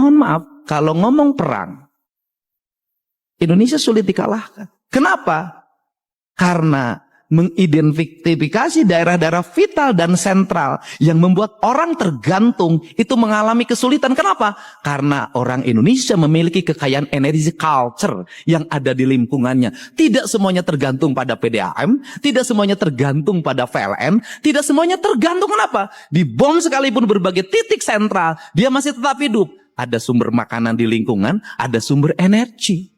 mohon maaf, kalau ngomong perang, Indonesia sulit dikalahkan. Kenapa? Karena mengidentifikasi daerah-daerah vital dan sentral yang membuat orang tergantung itu mengalami kesulitan. Kenapa? Karena orang Indonesia memiliki kekayaan energi culture yang ada di lingkungannya. Tidak semuanya tergantung pada PDAM, tidak semuanya tergantung pada PLN, tidak semuanya tergantung kenapa? Di bom sekalipun berbagai titik sentral, dia masih tetap hidup. Ada sumber makanan di lingkungan, ada sumber energi.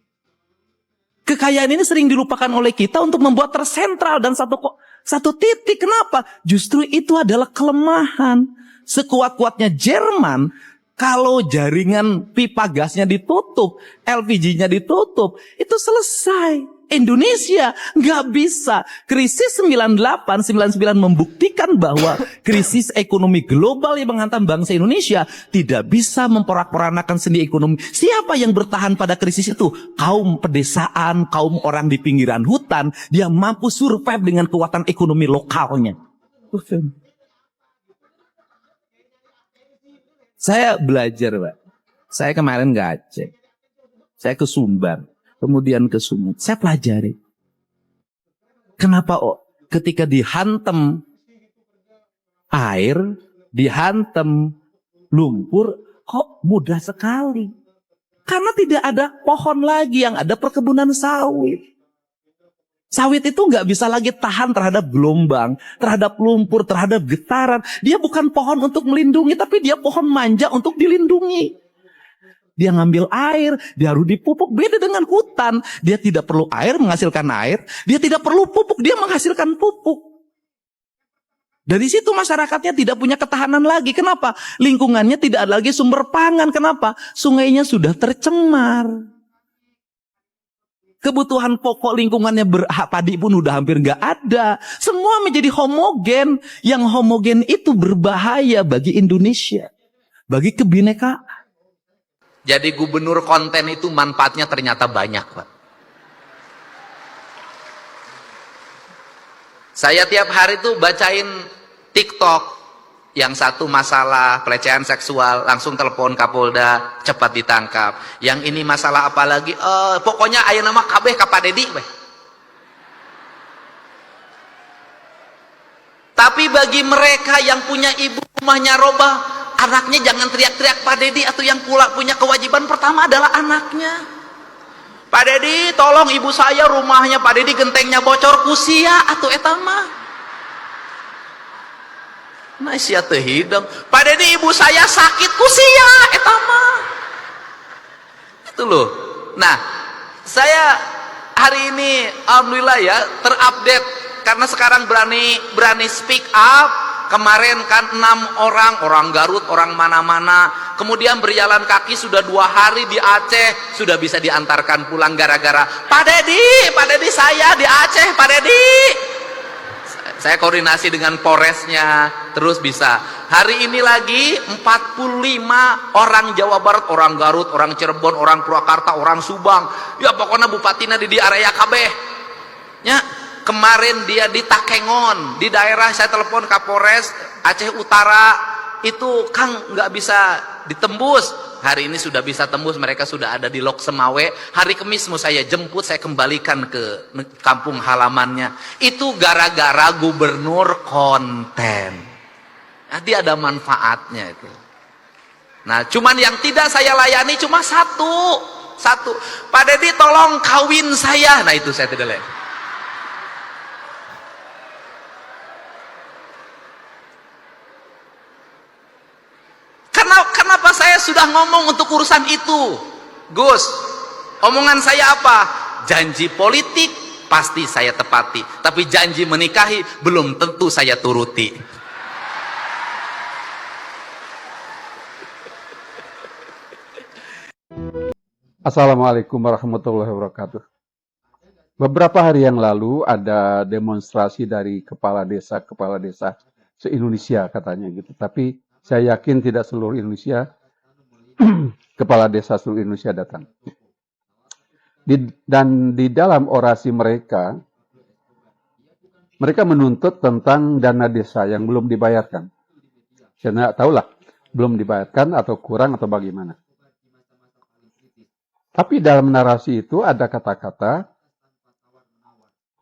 Kekayaan ini sering dilupakan oleh kita untuk membuat tersentral dan satu titik. Kenapa? Justru itu adalah kelemahan. Sekuat-kuatnya Jerman, kalau jaringan pipa gasnya ditutup, LPG-nya ditutup, itu selesai. Indonesia nggak bisa. Krisis 98, 99 membuktikan bahwa krisis ekonomi global yang menghantam bangsa Indonesia tidak bisa memporak-porandakan sendi ekonomi. Siapa yang bertahan pada krisis itu? Kaum pedesaan, kaum orang di pinggiran hutan, dia mampu survive dengan kekuatan ekonomi lokalnya. Saya belajar, Pak. Saya kemarin ke Aceh. Saya ke Sumbar. Kemudian ke Sumut. Saya pelajari. Kenapa ketika dihantam air, dihantam lumpur, kok mudah sekali? Karena tidak ada pohon lagi, yang ada perkebunan sawit. Sawit itu nggak bisa lagi tahan terhadap gelombang, terhadap lumpur, terhadap getaran. Dia bukan pohon untuk melindungi, tapi dia pohon manja untuk dilindungi. Dia ngambil air, dia harus dipupuk. Beda dengan hutan. Dia tidak perlu air, menghasilkan air. Dia tidak perlu pupuk, dia menghasilkan pupuk. Dari situ masyarakatnya tidak punya ketahanan lagi. Kenapa? Lingkungannya tidak ada lagi sumber pangan. Kenapa? Sungainya sudah tercemar. Kebutuhan pokok lingkungannya padi pun udah hampir nggak ada. Semua menjadi homogen. Yang homogen itu berbahaya bagi Indonesia. Bagi kebinekaan. Jadi gubernur konten itu manfaatnya ternyata banyak, Pak. Saya tiap hari tuh bacain TikTok. Yang satu masalah pelecehan seksual, langsung telepon Kapolda, cepat ditangkap. Yang ini masalah apa lagi? Pokoknya aya nama kabeh ka Pak Dedi, weh. Tapi bagi mereka yang punya ibu rumahnya robah, anaknya jangan teriak-teriak Pak Dedi, atau yang pula punya kewajiban pertama adalah anaknya. Pak Dedi, tolong ibu saya rumahnya Pak Dedi gentengnya bocor, kusia atau etama. Nah sia teu hidang. Pak Dedi, ibu saya sakit, kusia etama. Itu loh. Nah, saya hari ini alhamdulillah ya terupdate karena sekarang berani speak up. Kemarin kan 6 orang Garut, orang mana-mana, kemudian berjalan kaki sudah 2 hari di Aceh, sudah bisa diantarkan pulang gara-gara Pak Dedi saya di Aceh, Pak Dedi. Saya koordinasi dengan Polresnya, terus bisa. Hari ini lagi 45 orang Jawa Barat, orang Garut, orang Cirebon, orang Purwakarta, orang Subang. Ya pokoknya bupatina di area kabeh. Ya. Kemarin dia di Takengon, di daerah saya telepon Kapolres Aceh Utara, itu Kang nggak bisa ditembus. Hari ini sudah bisa tembus, mereka sudah ada di Lok Semawe. Hari Kamis mau saya jemput, saya kembalikan ke kampung halamannya. Itu gara-gara gubernur konten. Nanti ada manfaatnya itu. Nah, cuman yang tidak saya layani cuma satu. Pak Dedi tolong kawin saya. Nah itu saya tidak layani. Kenapa saya sudah ngomong untuk urusan itu? Gus, omongan saya apa? Janji politik pasti saya tepati, tapi janji menikahi belum tentu saya turuti. Assalamualaikum warahmatullahi wabarakatuh. Beberapa hari yang lalu ada demonstrasi dari kepala desa se-Indonesia katanya gitu. Tapi saya yakin tidak seluruh Indonesia, kepala desa seluruh Indonesia datang. Dan di dalam orasi mereka menuntut tentang dana desa yang belum dibayarkan. Saya tidak tahulah, belum dibayarkan atau kurang atau bagaimana. Tapi dalam narasi itu ada kata-kata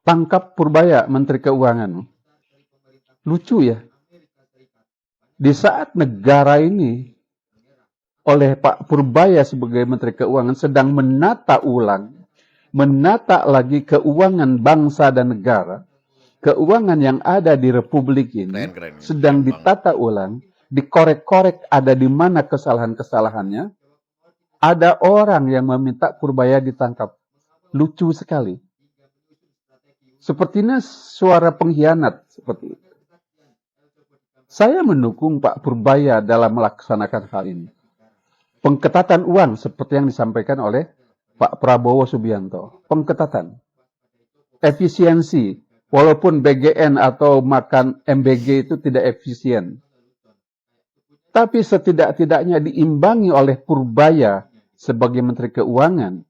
tangkap Purbaya, Menteri Keuangan. Lucu ya. Di saat negara ini oleh Pak Purbaya sebagai Menteri Keuangan sedang menata ulang, menata lagi keuangan bangsa dan negara, keuangan yang ada di Republik ini sedang ditata ulang, dikorek-korek ada di mana kesalahan-kesalahannya, ada orang yang meminta Purbaya ditangkap. Lucu sekali. Sepertinya suara pengkhianat seperti itu. Saya mendukung Pak Purbaya dalam melaksanakan hal ini. Pengetatan uang seperti yang disampaikan oleh Pak Prabowo Subianto. Pengetatan. Efisiensi. Walaupun BGN atau makan MBG itu tidak efisien. Tapi setidak-tidaknya diimbangi oleh Purbaya sebagai Menteri Keuangan.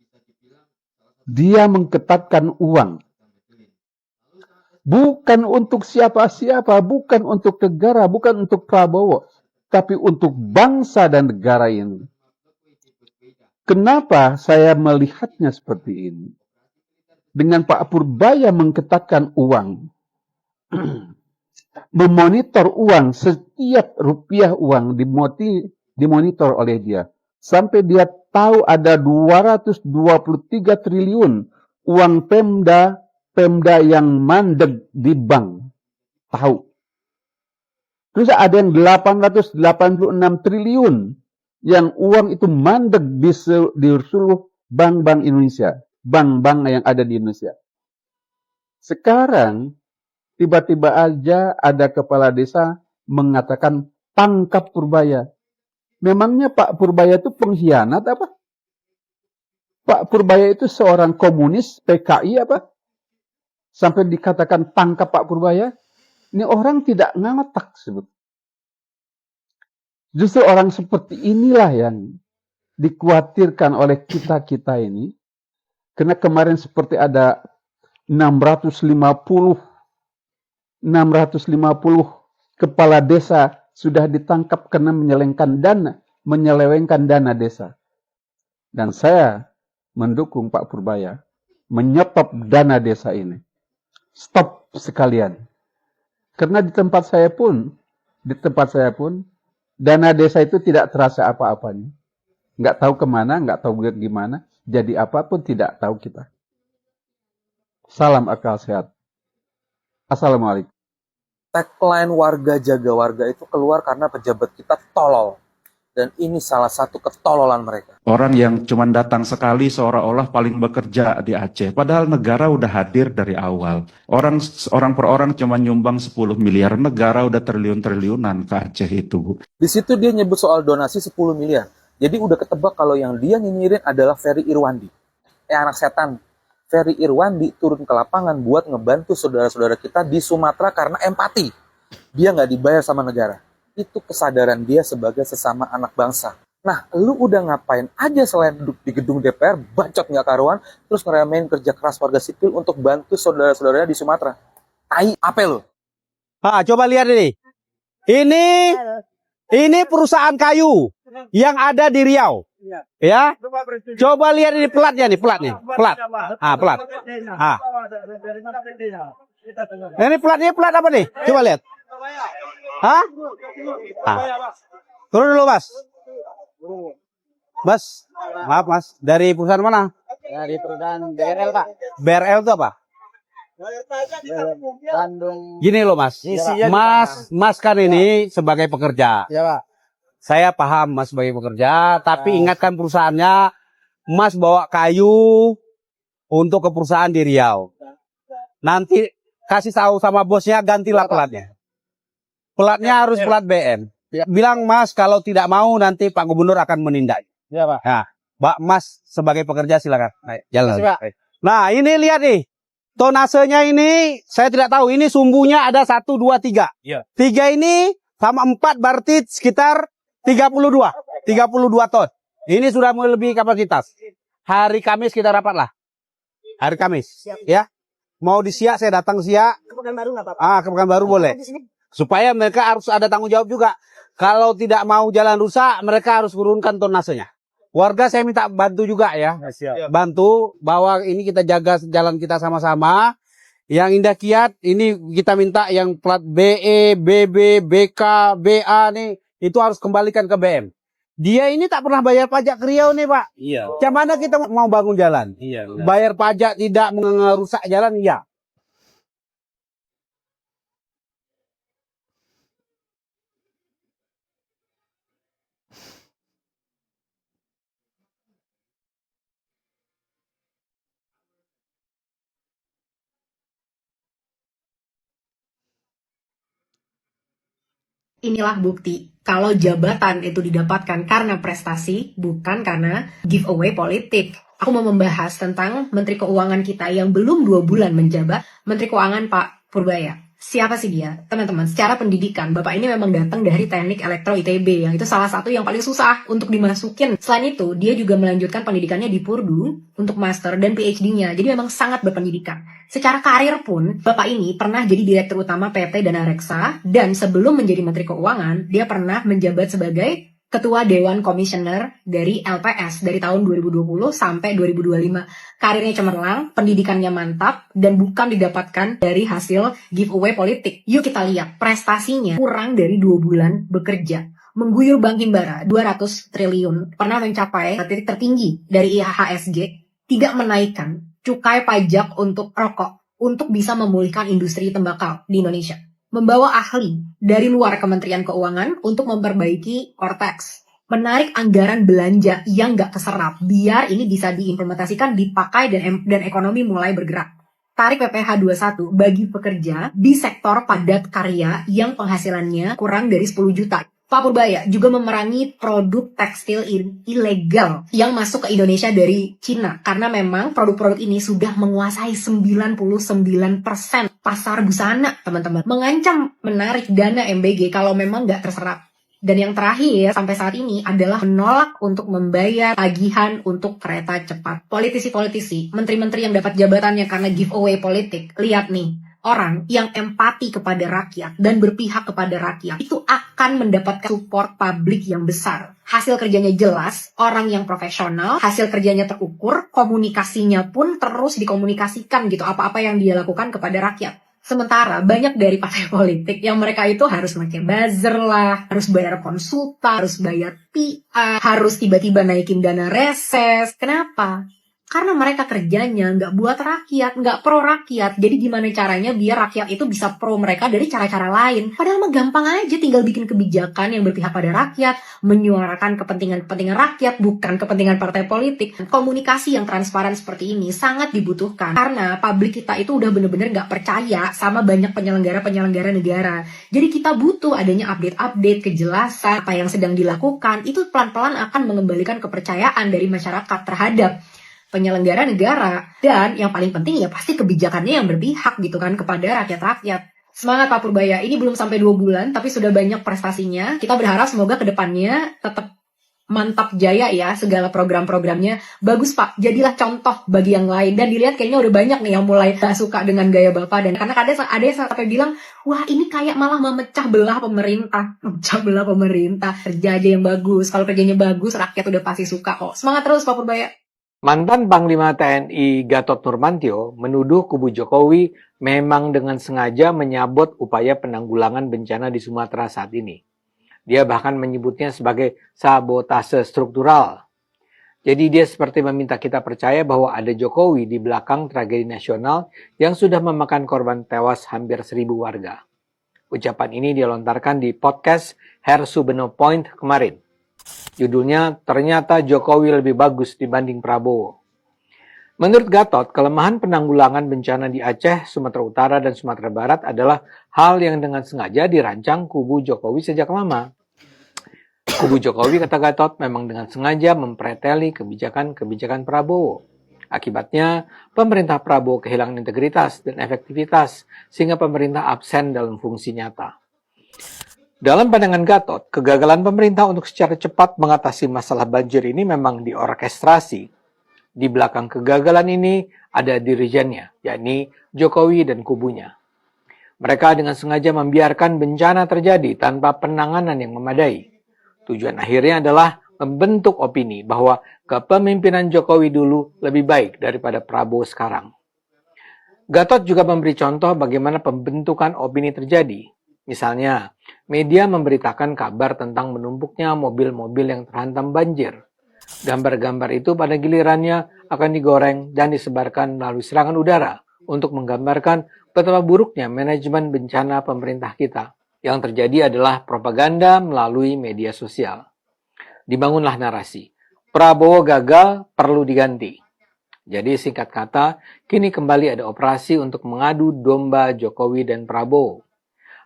Dia mengetatkan uang. Bukan untuk siapa-siapa, bukan untuk negara, bukan untuk Prabowo, tapi untuk bangsa dan negara ini. Kenapa saya melihatnya seperti ini? Dengan Pak Purbaya mengetatkan uang, memonitor uang, setiap rupiah uang dimonitor oleh dia. Sampai dia tahu ada 223 triliun uang Pemda yang mandek di bank. Tahu. Terus ada yang 886 triliun yang uang itu mandek di seluruh bank-bank Indonesia. Bank-bank yang ada di Indonesia. Sekarang, tiba-tiba aja ada kepala desa mengatakan tangkap Purbaya. Memangnya Pak Purbaya itu pengkhianat apa? Pak Purbaya itu seorang komunis PKI apa? Sampai dikatakan tangkap Pak Purbaya. Ini orang tidak ngatak sebut. Justru orang seperti inilah yang dikhawatirkan oleh kita-kita ini. Karena kemarin seperti ada 650 kepala desa sudah ditangkap karena menyelewengkan dana desa. Dan saya mendukung Pak Purbaya menyetop dana desa ini. Stop sekalian. Karena di tempat saya pun, dana desa itu tidak terasa apa-apanya. Nggak tahu kemana, nggak tahu gimana, jadi apapun tidak tahu kita. Salam akal sehat. Assalamualaikum. Tagline warga jaga warga itu keluar karena pejabat kita tolol. Dan ini salah satu ketololan mereka. Orang yang cuma datang sekali seolah-olah paling bekerja di Aceh. Padahal negara udah hadir dari awal. Orang per orang cuma nyumbang 10 miliar. Negara udah triliun-triliunan ke Aceh itu. Di situ dia nyebut soal donasi 10 miliar. Jadi udah ketebak kalau yang dia nyinyirin adalah Ferry Irwandi. Anak setan. Ferry Irwandi turun ke lapangan buat ngebantu saudara-saudara kita di Sumatera karena empati. Dia nggak dibayar sama negara. Itu kesadaran dia sebagai sesama anak bangsa. Nah, lu udah ngapain aja selain duduk di gedung DPR, bacot nggak karuan, terus ngeremehin kerja keras warga sipil untuk bantu saudara-saudaranya di Sumatera. Tai, apa lu? Coba lihat ini. Ini perusahaan kayu yang ada di Riau. Ya. Coba lihat ini pelatnya nih, plat. Plat. Ini plat apa nih? Coba lihat. Turun dulu, Mas. Mas, maaf Mas, dari perusahaan mana? Dari perusahaan BRL, Pak. BRL itu apa? Bandung. Gini loh Mas, Mas kan ini sebagai pekerja. Ya, Pak. Saya paham Mas sebagai pekerja, tapi ingatkan perusahaannya, Mas bawa kayu untuk ke perusahaan di Riau. Nanti kasih tahu sama bosnya, gantilah pelatnya. Pelatnya harus pelat BM. Bilang Mas kalau tidak mau nanti Pak Gubernur akan menindak. Ya, Pak. Nah, Pak Mas sebagai pekerja silakan. Naik, jalan. Terima kasih, Pak. Nah, ini lihat nih. Tonasenya ini saya tidak tahu. Ini sumbunya ada 1, 2, 3. Iya. 3 ini sama 4 berarti sekitar 32 ton. Ini sudah melebihi kapasitas. Hari Kamis kita rapat lah. Hari Kamis. Siap. Ya. Mau di Siak saya datang Siak. Ke Pekanbaru nggak apa-apa. Ke Pekanbaru boleh. Supaya mereka harus ada tanggung jawab juga. Kalau tidak mau jalan rusak, mereka harus turunkan tonasenya. Warga saya minta bantu juga ya. Bantu bahwa ini kita jaga jalan kita sama-sama. Yang Indah Kiat ini kita minta yang plat BE, BB, BK, BA nih itu harus kembalikan ke BM. Dia ini tak pernah bayar pajak ke Riau nih Pak. Iya. Macam mana kita mau bangun jalan? Iya. Bayar pajak tidak merusak jalan, iya. Inilah bukti kalau jabatan itu didapatkan karena prestasi, bukan karena giveaway politik. Aku mau membahas tentang Menteri Keuangan kita yang belum 2 bulan menjabat, Menteri Keuangan Pak Purbaya. Siapa sih dia? Teman-teman, secara pendidikan, Bapak ini memang datang dari Teknik Elektro ITB, yang itu salah satu yang paling susah untuk dimasukin. Selain itu, dia juga melanjutkan pendidikannya di Purdue untuk master dan PhD-nya, jadi memang sangat berpendidikan. Secara karir pun, Bapak ini pernah jadi Direktur Utama PT Dana Reksa, dan sebelum menjadi Menteri Keuangan, dia pernah menjabat sebagai Ketua Dewan Komisioner dari LPS dari tahun 2020 sampai 2025. Karirnya cemerlang, pendidikannya mantap, dan bukan didapatkan dari hasil giveaway politik. Yuk kita lihat, prestasinya kurang dari 2 bulan bekerja. Mengguyur Bank Himbara 200 triliun, pernah mencapai titik tertinggi dari IHSG, tidak menaikkan cukai pajak untuk rokok, untuk bisa memulihkan industri tembakau di Indonesia. Membawa ahli dari luar Kementerian Keuangan untuk memperbaiki Ortex. Menarik anggaran belanja yang nggak keserap, biar ini bisa diimplementasikan, dipakai, dan ekonomi mulai bergerak. Tarik PPh 21 bagi pekerja di sektor padat karya yang penghasilannya kurang dari 10 juta. Pak Purbaya juga memerangi produk tekstil ilegal yang masuk ke Indonesia dari Cina. Karena memang produk-produk ini sudah menguasai 99% pasar busana, teman-teman. Mengancam menarik dana MBG kalau memang nggak terserap. Dan yang terakhir sampai saat ini adalah menolak untuk membayar tagihan untuk kereta cepat. Politisi-politisi, menteri-menteri yang dapat jabatannya karena giveaway politik, lihat nih. Orang yang empati kepada rakyat dan berpihak kepada rakyat itu akan mendapatkan support publik yang besar. Hasil kerjanya jelas, orang yang profesional, hasil kerjanya terukur, komunikasinya pun terus dikomunikasikan gitu, apa-apa yang dia lakukan kepada rakyat. Sementara banyak dari partai politik yang mereka itu harus pakai buzzer lah, harus bayar konsultan, harus bayar PR, harus tiba-tiba naikin dana reses. Kenapa? Karena mereka kerjanya nggak buat rakyat, nggak pro rakyat. Jadi gimana caranya biar rakyat itu bisa pro mereka dari cara-cara lain. Padahal mah gampang aja, tinggal bikin kebijakan yang berpihak pada rakyat, menyuarakan kepentingan-kepentingan rakyat, bukan kepentingan partai politik. Komunikasi yang transparan seperti ini sangat dibutuhkan. Karena publik kita itu udah bener-bener nggak percaya sama banyak penyelenggara-penyelenggara negara. Jadi kita butuh adanya update-update, kejelasan, apa yang sedang dilakukan. Itu pelan-pelan akan mengembalikan kepercayaan dari masyarakat terhadap penyelenggara negara, dan yang paling penting ya pasti kebijakannya yang berpihak gitu kan kepada rakyat-rakyat. Semangat Pak Purbaya, ini belum sampai 2 bulan tapi sudah banyak prestasinya. Kita berharap semoga kedepannya tetap mantap jaya ya segala program-programnya. Bagus Pak, jadilah contoh bagi yang lain. Dan dilihat kayaknya udah banyak nih yang mulai gak suka dengan gaya Bapak. Dan karena ada yang sampai bilang, wah ini kayak malah memecah belah pemerintah. Memecah belah pemerintah, kerja aja yang bagus. Kalau kerjanya bagus, rakyat udah pasti suka kok. Semangat terus Pak Purbaya. Mantan Panglima TNI Gatot Nurmantio menuduh kubu Jokowi memang dengan sengaja menyabot upaya penanggulangan bencana di Sumatera saat ini. Dia bahkan menyebutnya sebagai sabotase struktural. Jadi dia seperti meminta kita percaya bahwa ada Jokowi di belakang tragedi nasional yang sudah memakan korban tewas hampir 1.000 warga. Ucapan ini dilontarkan di podcast Hersubeno Point kemarin. Judulnya, ternyata Jokowi lebih bagus dibanding Prabowo. Menurut Gatot, kelemahan penanggulangan bencana di Aceh, Sumatera Utara, dan Sumatera Barat adalah hal yang dengan sengaja dirancang kubu Jokowi sejak lama. Kubu Jokowi, kata Gatot, memang dengan sengaja mempreteli kebijakan-kebijakan Prabowo. Akibatnya, pemerintah Prabowo kehilangan integritas dan efektivitas, sehingga pemerintah absen dalam fungsi nyata. Dalam pandangan Gatot, kegagalan pemerintah untuk secara cepat mengatasi masalah banjir ini memang diorkestrasi. Di belakang kegagalan ini ada dirijennya, yakni Jokowi dan kubunya. Mereka dengan sengaja membiarkan bencana terjadi tanpa penanganan yang memadai. Tujuan akhirnya adalah membentuk opini bahwa kepemimpinan Jokowi dulu lebih baik daripada Prabowo sekarang. Gatot juga memberi contoh bagaimana pembentukan opini terjadi. Misalnya, media memberitakan kabar tentang menumpuknya mobil-mobil yang terhantam banjir. Gambar-gambar itu pada gilirannya akan digoreng dan disebarkan melalui serangan udara untuk menggambarkan betapa buruknya manajemen bencana pemerintah kita. Yang terjadi adalah propaganda melalui media sosial. Dibangunlah narasi. Prabowo gagal, perlu diganti. Jadi singkat kata, kini kembali ada operasi untuk mengadu domba Jokowi dan Prabowo.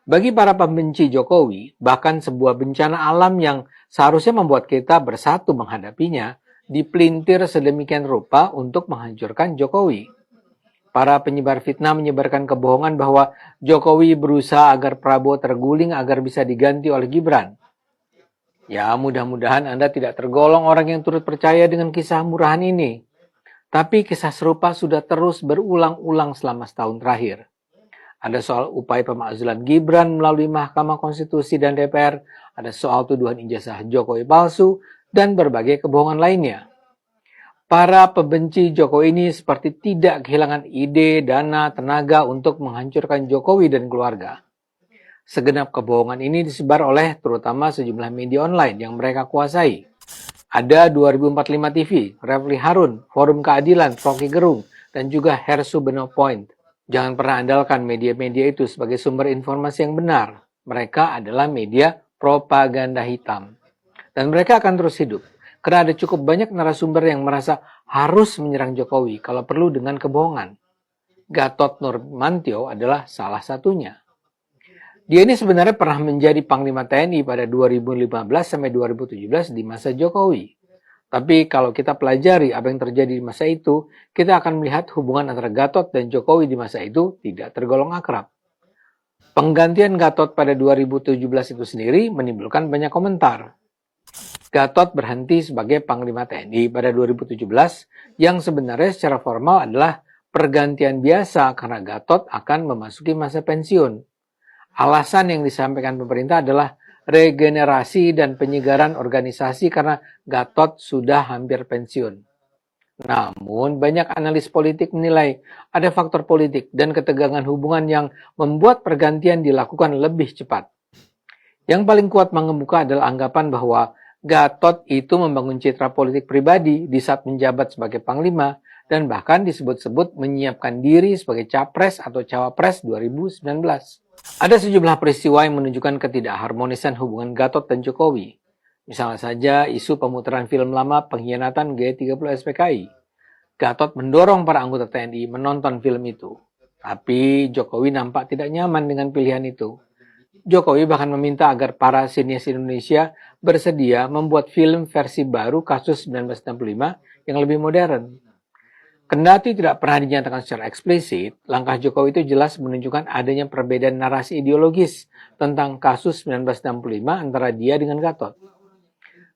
Bagi para pembenci Jokowi, bahkan sebuah bencana alam yang seharusnya membuat kita bersatu menghadapinya, dipelintir sedemikian rupa untuk menghancurkan Jokowi. Para penyebar fitnah menyebarkan kebohongan bahwa Jokowi berusaha agar Prabowo terguling agar bisa diganti oleh Gibran. Ya, mudah-mudahan Anda tidak tergolong orang yang turut percaya dengan kisah murahan ini. Tapi kisah serupa sudah terus berulang-ulang selama setahun terakhir. Ada soal upaya pemakzulan Gibran melalui Mahkamah Konstitusi dan DPR, ada soal tuduhan ijazah Jokowi palsu, dan berbagai kebohongan lainnya. Para pembenci Jokowi ini seperti tidak kehilangan ide, dana, tenaga untuk menghancurkan Jokowi dan keluarga. Segenap kebohongan ini disebar oleh terutama sejumlah media online yang mereka kuasai. Ada 2045 TV, Refli Harun, Forum Keadilan, Rocky Gerung, dan juga Hersu Beno Point. Jangan pernah andalkan media-media itu sebagai sumber informasi yang benar. Mereka adalah media propaganda hitam. Dan mereka akan terus hidup. Karena ada cukup banyak narasumber yang merasa harus menyerang Jokowi kalau perlu dengan kebohongan. Gatot Nurmantio adalah salah satunya. Dia ini sebenarnya pernah menjadi Panglima TNI pada 2015 sampai 2017 di masa Jokowi. Tapi kalau kita pelajari apa yang terjadi di masa itu, kita akan melihat hubungan antara Gatot dan Jokowi di masa itu tidak tergolong akrab. Penggantian Gatot pada 2017 itu sendiri menimbulkan banyak komentar. Gatot berhenti sebagai Panglima TNI pada 2017 yang sebenarnya secara formal adalah pergantian biasa karena Gatot akan memasuki masa pensiun. Alasan yang disampaikan pemerintah adalah regenerasi dan penyegaran organisasi karena Gatot sudah hampir pensiun. Namun, banyak analis politik menilai ada faktor politik dan ketegangan hubungan yang membuat pergantian dilakukan lebih cepat. Yang paling kuat mengemuka adalah anggapan bahwa Gatot itu membangun citra politik pribadi di saat menjabat sebagai Panglima dan bahkan disebut-sebut menyiapkan diri sebagai Capres atau Cawapres 2019. Ada sejumlah peristiwa yang menunjukkan ketidakharmonisan hubungan Gatot dan Jokowi. Misalnya saja isu pemutaran film lama Pengkhianatan G30 SPKI. Gatot mendorong para anggota TNI menonton film itu. Tapi Jokowi nampak tidak nyaman dengan pilihan itu. Jokowi bahkan meminta agar para sinias Indonesia bersedia membuat film versi baru kasus 1965 yang lebih modern. Kendati tidak pernah dinyatakan secara eksplisit, langkah Jokowi itu jelas menunjukkan adanya perbedaan narasi ideologis tentang kasus 1965 antara dia dengan Gatot.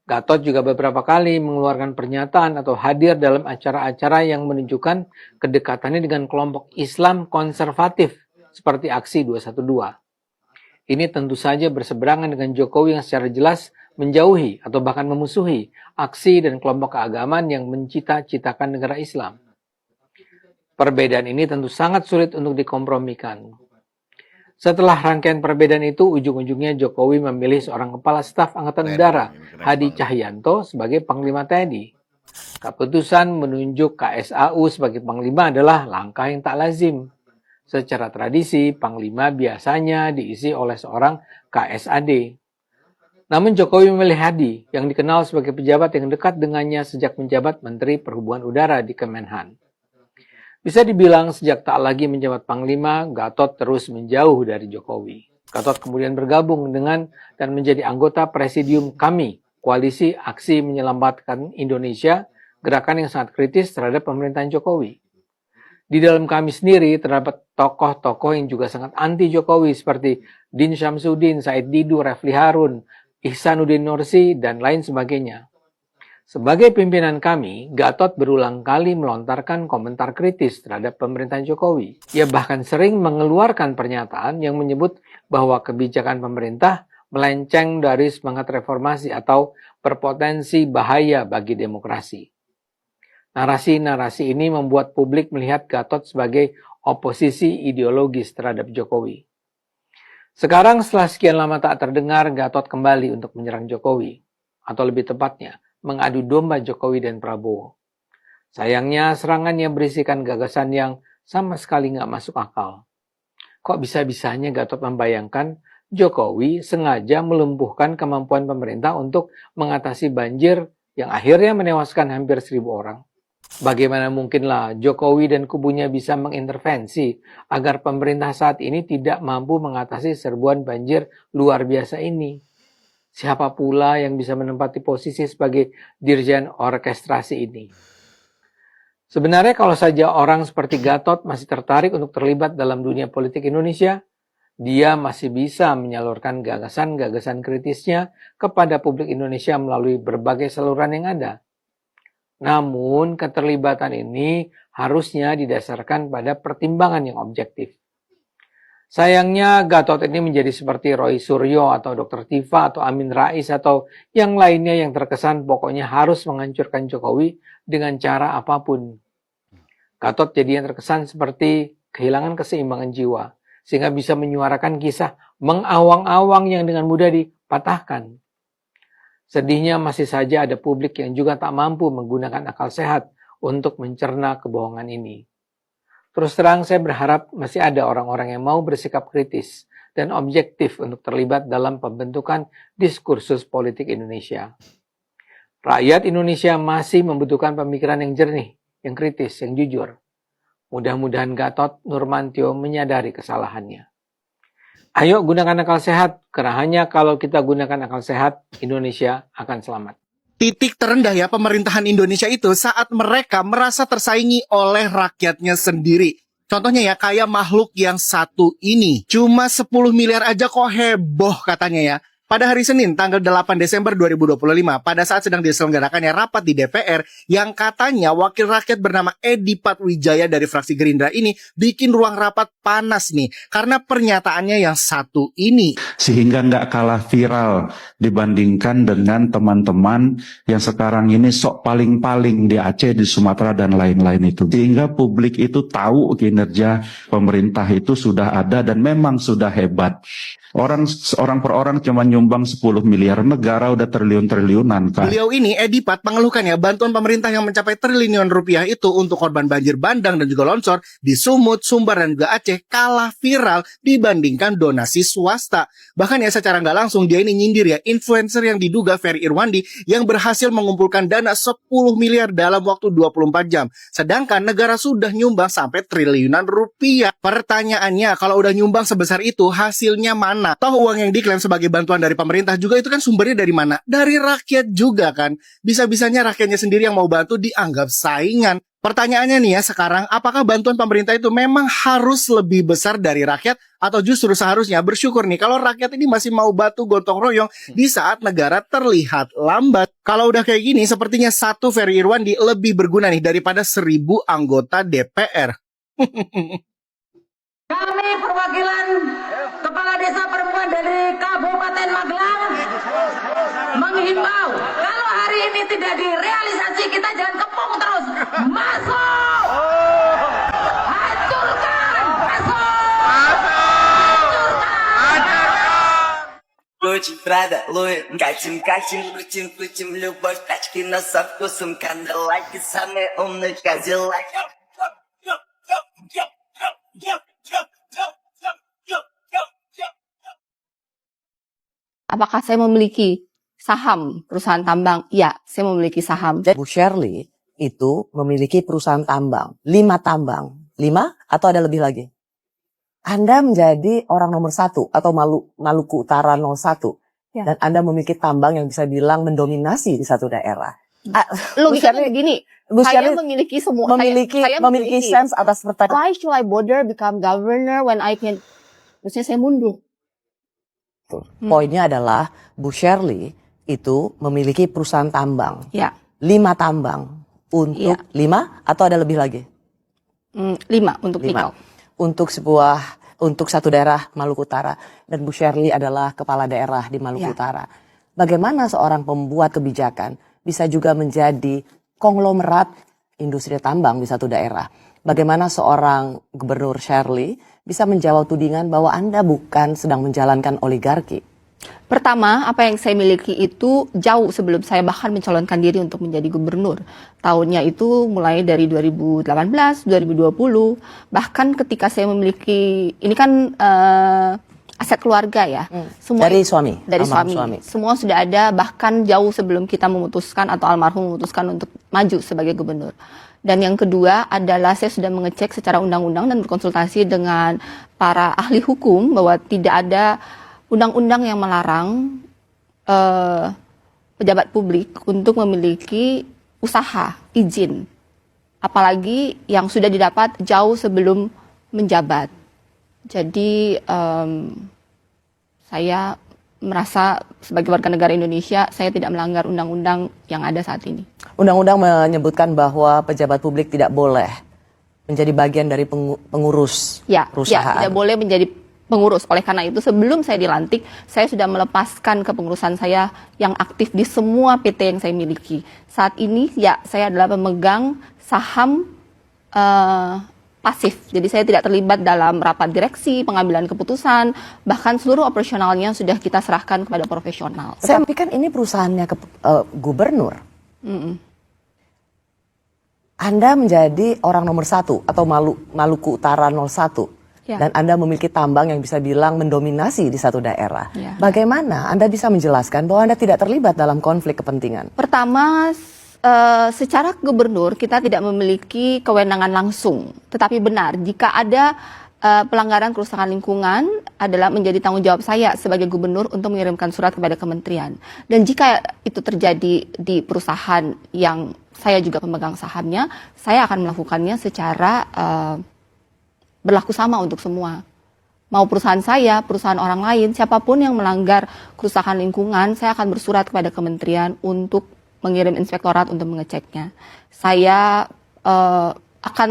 Gatot juga beberapa kali mengeluarkan pernyataan atau hadir dalam acara-acara yang menunjukkan kedekatannya dengan kelompok Islam konservatif seperti Aksi 212. Ini tentu saja berseberangan dengan Jokowi yang secara jelas menjauhi atau bahkan memusuhi aksi dan kelompok keagamaan yang mencita-citakan negara Islam. Perbedaan ini tentu sangat sulit untuk dikompromikan. Setelah rangkaian perbedaan itu, ujung-ujungnya Jokowi memilih seorang kepala staf Angkatan Udara, Hadi Cahyanto, sebagai Panglima TNI. Keputusan menunjuk KSAU sebagai Panglima adalah langkah yang tak lazim. Secara tradisi, Panglima biasanya diisi oleh seorang KSAD. Namun Jokowi memilih Hadi, yang dikenal sebagai pejabat yang dekat dengannya sejak menjabat Menteri Perhubungan Udara di Kemenhan. Bisa dibilang sejak tak lagi menjabat Panglima, Gatot terus menjauh dari Jokowi. Gatot kemudian bergabung dengan dan menjadi anggota Presidium KAMI, Koalisi Aksi Menyelamatkan Indonesia, gerakan yang sangat kritis terhadap pemerintahan Jokowi. Di dalam KAMI sendiri terdapat tokoh-tokoh yang juga sangat anti Jokowi seperti Din Syamsuddin, Said Didu, Refli Harun, Ihsanuddin Nursi, dan lain sebagainya. Sebagai pimpinan kami, Gatot berulang kali melontarkan komentar kritis terhadap pemerintahan Jokowi. Ia bahkan sering mengeluarkan pernyataan yang menyebut bahwa kebijakan pemerintah melenceng dari semangat reformasi atau berpotensi bahaya bagi demokrasi. Narasi-narasi ini membuat publik melihat Gatot sebagai oposisi ideologis terhadap Jokowi. Sekarang setelah sekian lama tak terdengar, Gatot kembali untuk menyerang Jokowi. Atau lebih tepatnya, mengadu domba Jokowi dan Prabowo. Sayangnya serangannya berisikan gagasan yang sama sekali nggak masuk akal. Kok bisa-bisanya Gatot membayangkan Jokowi sengaja melumpuhkan kemampuan pemerintah untuk mengatasi banjir yang akhirnya menewaskan hampir 1.000 orang. Bagaimana mungkinlah Jokowi dan kubunya bisa mengintervensi agar pemerintah saat ini tidak mampu mengatasi serbuan banjir luar biasa ini? Siapa pula yang bisa menempati posisi sebagai dirjen orkestrasi ini? Sebenarnya kalau saja orang seperti Gatot masih tertarik untuk terlibat dalam dunia politik Indonesia, dia masih bisa menyalurkan gagasan-gagasan kritisnya kepada publik Indonesia melalui berbagai saluran yang ada. Namun, keterlibatan ini harusnya didasarkan pada pertimbangan yang objektif. Sayangnya, Gatot ini menjadi seperti Roy Suryo atau Dr. Tifa atau Amin Rais atau yang lainnya yang terkesan pokoknya harus menghancurkan Jokowi dengan cara apapun. Gatot jadinya terkesan seperti kehilangan keseimbangan jiwa, sehingga bisa menyuarakan kisah mengawang-awang yang dengan mudah dipatahkan. Sedihnya masih saja ada publik yang juga tak mampu menggunakan akal sehat untuk mencerna kebohongan ini. Terus terang saya berharap masih ada orang-orang yang mau bersikap kritis dan objektif untuk terlibat dalam pembentukan diskursus politik Indonesia. Rakyat Indonesia masih membutuhkan pemikiran yang jernih, yang kritis, yang jujur. Mudah-mudahan Gatot Nurmantio menyadari kesalahannya. Ayo gunakan akal sehat, karena hanya kalau kita gunakan akal sehat, Indonesia akan selamat. Titik terendah ya pemerintahan Indonesia itu saat mereka merasa tersaingi oleh rakyatnya sendiri. Contohnya ya kayak makhluk yang satu ini. Cuma 10 miliar aja kok heboh katanya ya. Pada hari Senin, tanggal 8 Desember 2025, pada saat sedang diselenggarakannya rapat di DPR, yang katanya wakil rakyat bernama Edi Patwijaya dari fraksi Gerindra ini bikin ruang rapat panas nih, karena pernyataannya yang satu ini. Sehingga nggak kalah viral dibandingkan dengan teman-teman yang sekarang ini sok paling-paling di Aceh, di Sumatera, dan lain-lain itu. Sehingga publik itu tahu kinerja pemerintah itu sudah ada dan memang sudah hebat. Orang per orang cuma nyumbang 10 miliar, negara udah triliun-triliunan kan. Beliau ini, Edi Pat, mengeluhkan ya bantuan pemerintah yang mencapai triliunan rupiah itu untuk korban banjir bandang dan juga longsor di Sumut, Sumbar, dan juga Aceh kalah viral dibandingkan donasi swasta. Bahkan ya secara nggak langsung dia ini nyindir ya influencer yang diduga Ferry Irwandi yang berhasil mengumpulkan dana 10 miliar dalam waktu 24 jam. Sedangkan negara sudah nyumbang sampai triliunan rupiah. Pertanyaannya, kalau udah nyumbang sebesar itu, hasilnya mana? Toh uang yang diklaim sebagai bantuan dari pemerintah juga itu kan sumbernya dari mana? Dari rakyat juga kan. Bisa-bisanya rakyatnya sendiri yang mau bantu dianggap saingan. Pertanyaannya nih ya sekarang, apakah bantuan pemerintah itu memang harus lebih besar dari rakyat? Atau justru seharusnya bersyukur nih kalau rakyat ini masih mau bantu gotong royong di saat negara terlihat lambat. Kalau udah kayak gini, sepertinya satu Ferry Irwandi lebih berguna nih daripada 1.000 anggota DPR. Kami perwakilan Kepala Desa Perempuan dari Kabupaten Magelang menghimbau kalau hari ini tidak direalisasi kita jangan kepung terus. Masuk! Hancurkan! Masuk! Hancurkan! Очень рада, ловит, качим, крутим, любовь, тачки, но со вкусом канделаки, самые умные козелаки. Apakah saya memiliki saham perusahaan tambang? Ya, saya memiliki saham. Bu Shirley itu memiliki perusahaan tambang. 5 tambang. 5 atau ada lebih lagi? Anda menjadi orang nomor 1 atau Maluku Utara 01. Ya. Dan Anda memiliki tambang yang bisa bilang mendominasi di satu daerah. Logikanya begini, saya memiliki semua. Saya memiliki sense atas pertanyaan. Why should I bother become governor when I can? Maksudnya saya mundur. Poinnya adalah Bu Shirley itu memiliki perusahaan tambang. Ya. 5 tambang. Untuk 5 atau ada lebih lagi? 5 untuk nikel. Untuk satu daerah Maluku Utara. Dan Bu Shirley adalah kepala daerah di Maluku Utara. Bagaimana seorang pembuat kebijakan bisa juga menjadi konglomerat industri tambang di satu daerah? Bagaimana seorang Gubernur Shirley bisa menjawab tudingan bahwa Anda bukan sedang menjalankan oligarki? Pertama, apa yang saya miliki itu jauh sebelum saya bahkan mencalonkan diri untuk menjadi gubernur. Tahunnya itu mulai dari 2018, 2020, bahkan ketika saya memiliki, ini kan aset keluarga ya. Semua Dari suami? Dari suami. Semua sudah ada, bahkan jauh sebelum kita memutuskan atau almarhum memutuskan untuk maju sebagai gubernur. Dan yang kedua adalah saya sudah mengecek secara undang-undang dan berkonsultasi dengan para ahli hukum bahwa tidak ada undang-undang yang melarang pejabat publik untuk memiliki usaha, izin. Apalagi yang sudah didapat jauh sebelum menjabat. Jadi saya merasa sebagai warga negara Indonesia saya tidak melanggar undang-undang yang ada saat ini. Undang-undang menyebutkan bahwa pejabat publik tidak boleh menjadi bagian dari pengurus perusahaan. Ya, tidak boleh menjadi pengurus. Oleh karena itu sebelum saya dilantik, saya sudah melepaskan kepengurusan saya yang aktif di semua PT yang saya miliki. Saat ini ya saya adalah pemegang saham pasif. Jadi saya tidak terlibat dalam rapat direksi, pengambilan keputusan, bahkan seluruh operasionalnya sudah kita serahkan kepada profesional. Tapi kan ini perusahaannya gubernur. Anda menjadi orang nomor 1 atau Maluku Utara 01. Ya. Dan Anda memiliki tambang yang bisa bilang mendominasi di satu daerah. Ya. Bagaimana Anda bisa menjelaskan bahwa Anda tidak terlibat dalam konflik kepentingan? Pertama, secara gubernur kita tidak memiliki kewenangan langsung. Tetapi benar, jika ada pelanggaran kerusakan lingkungan adalah menjadi tanggung jawab saya sebagai gubernur untuk mengirimkan surat kepada kementerian. Dan jika itu terjadi di perusahaan yang saya juga pemegang sahamnya, saya akan melakukannya secara berlaku sama untuk semua. Mau perusahaan saya, perusahaan orang lain, siapapun yang melanggar kerusakan lingkungan, saya akan bersurat kepada kementerian untuk mengirim inspektorat untuk mengeceknya. Saya akan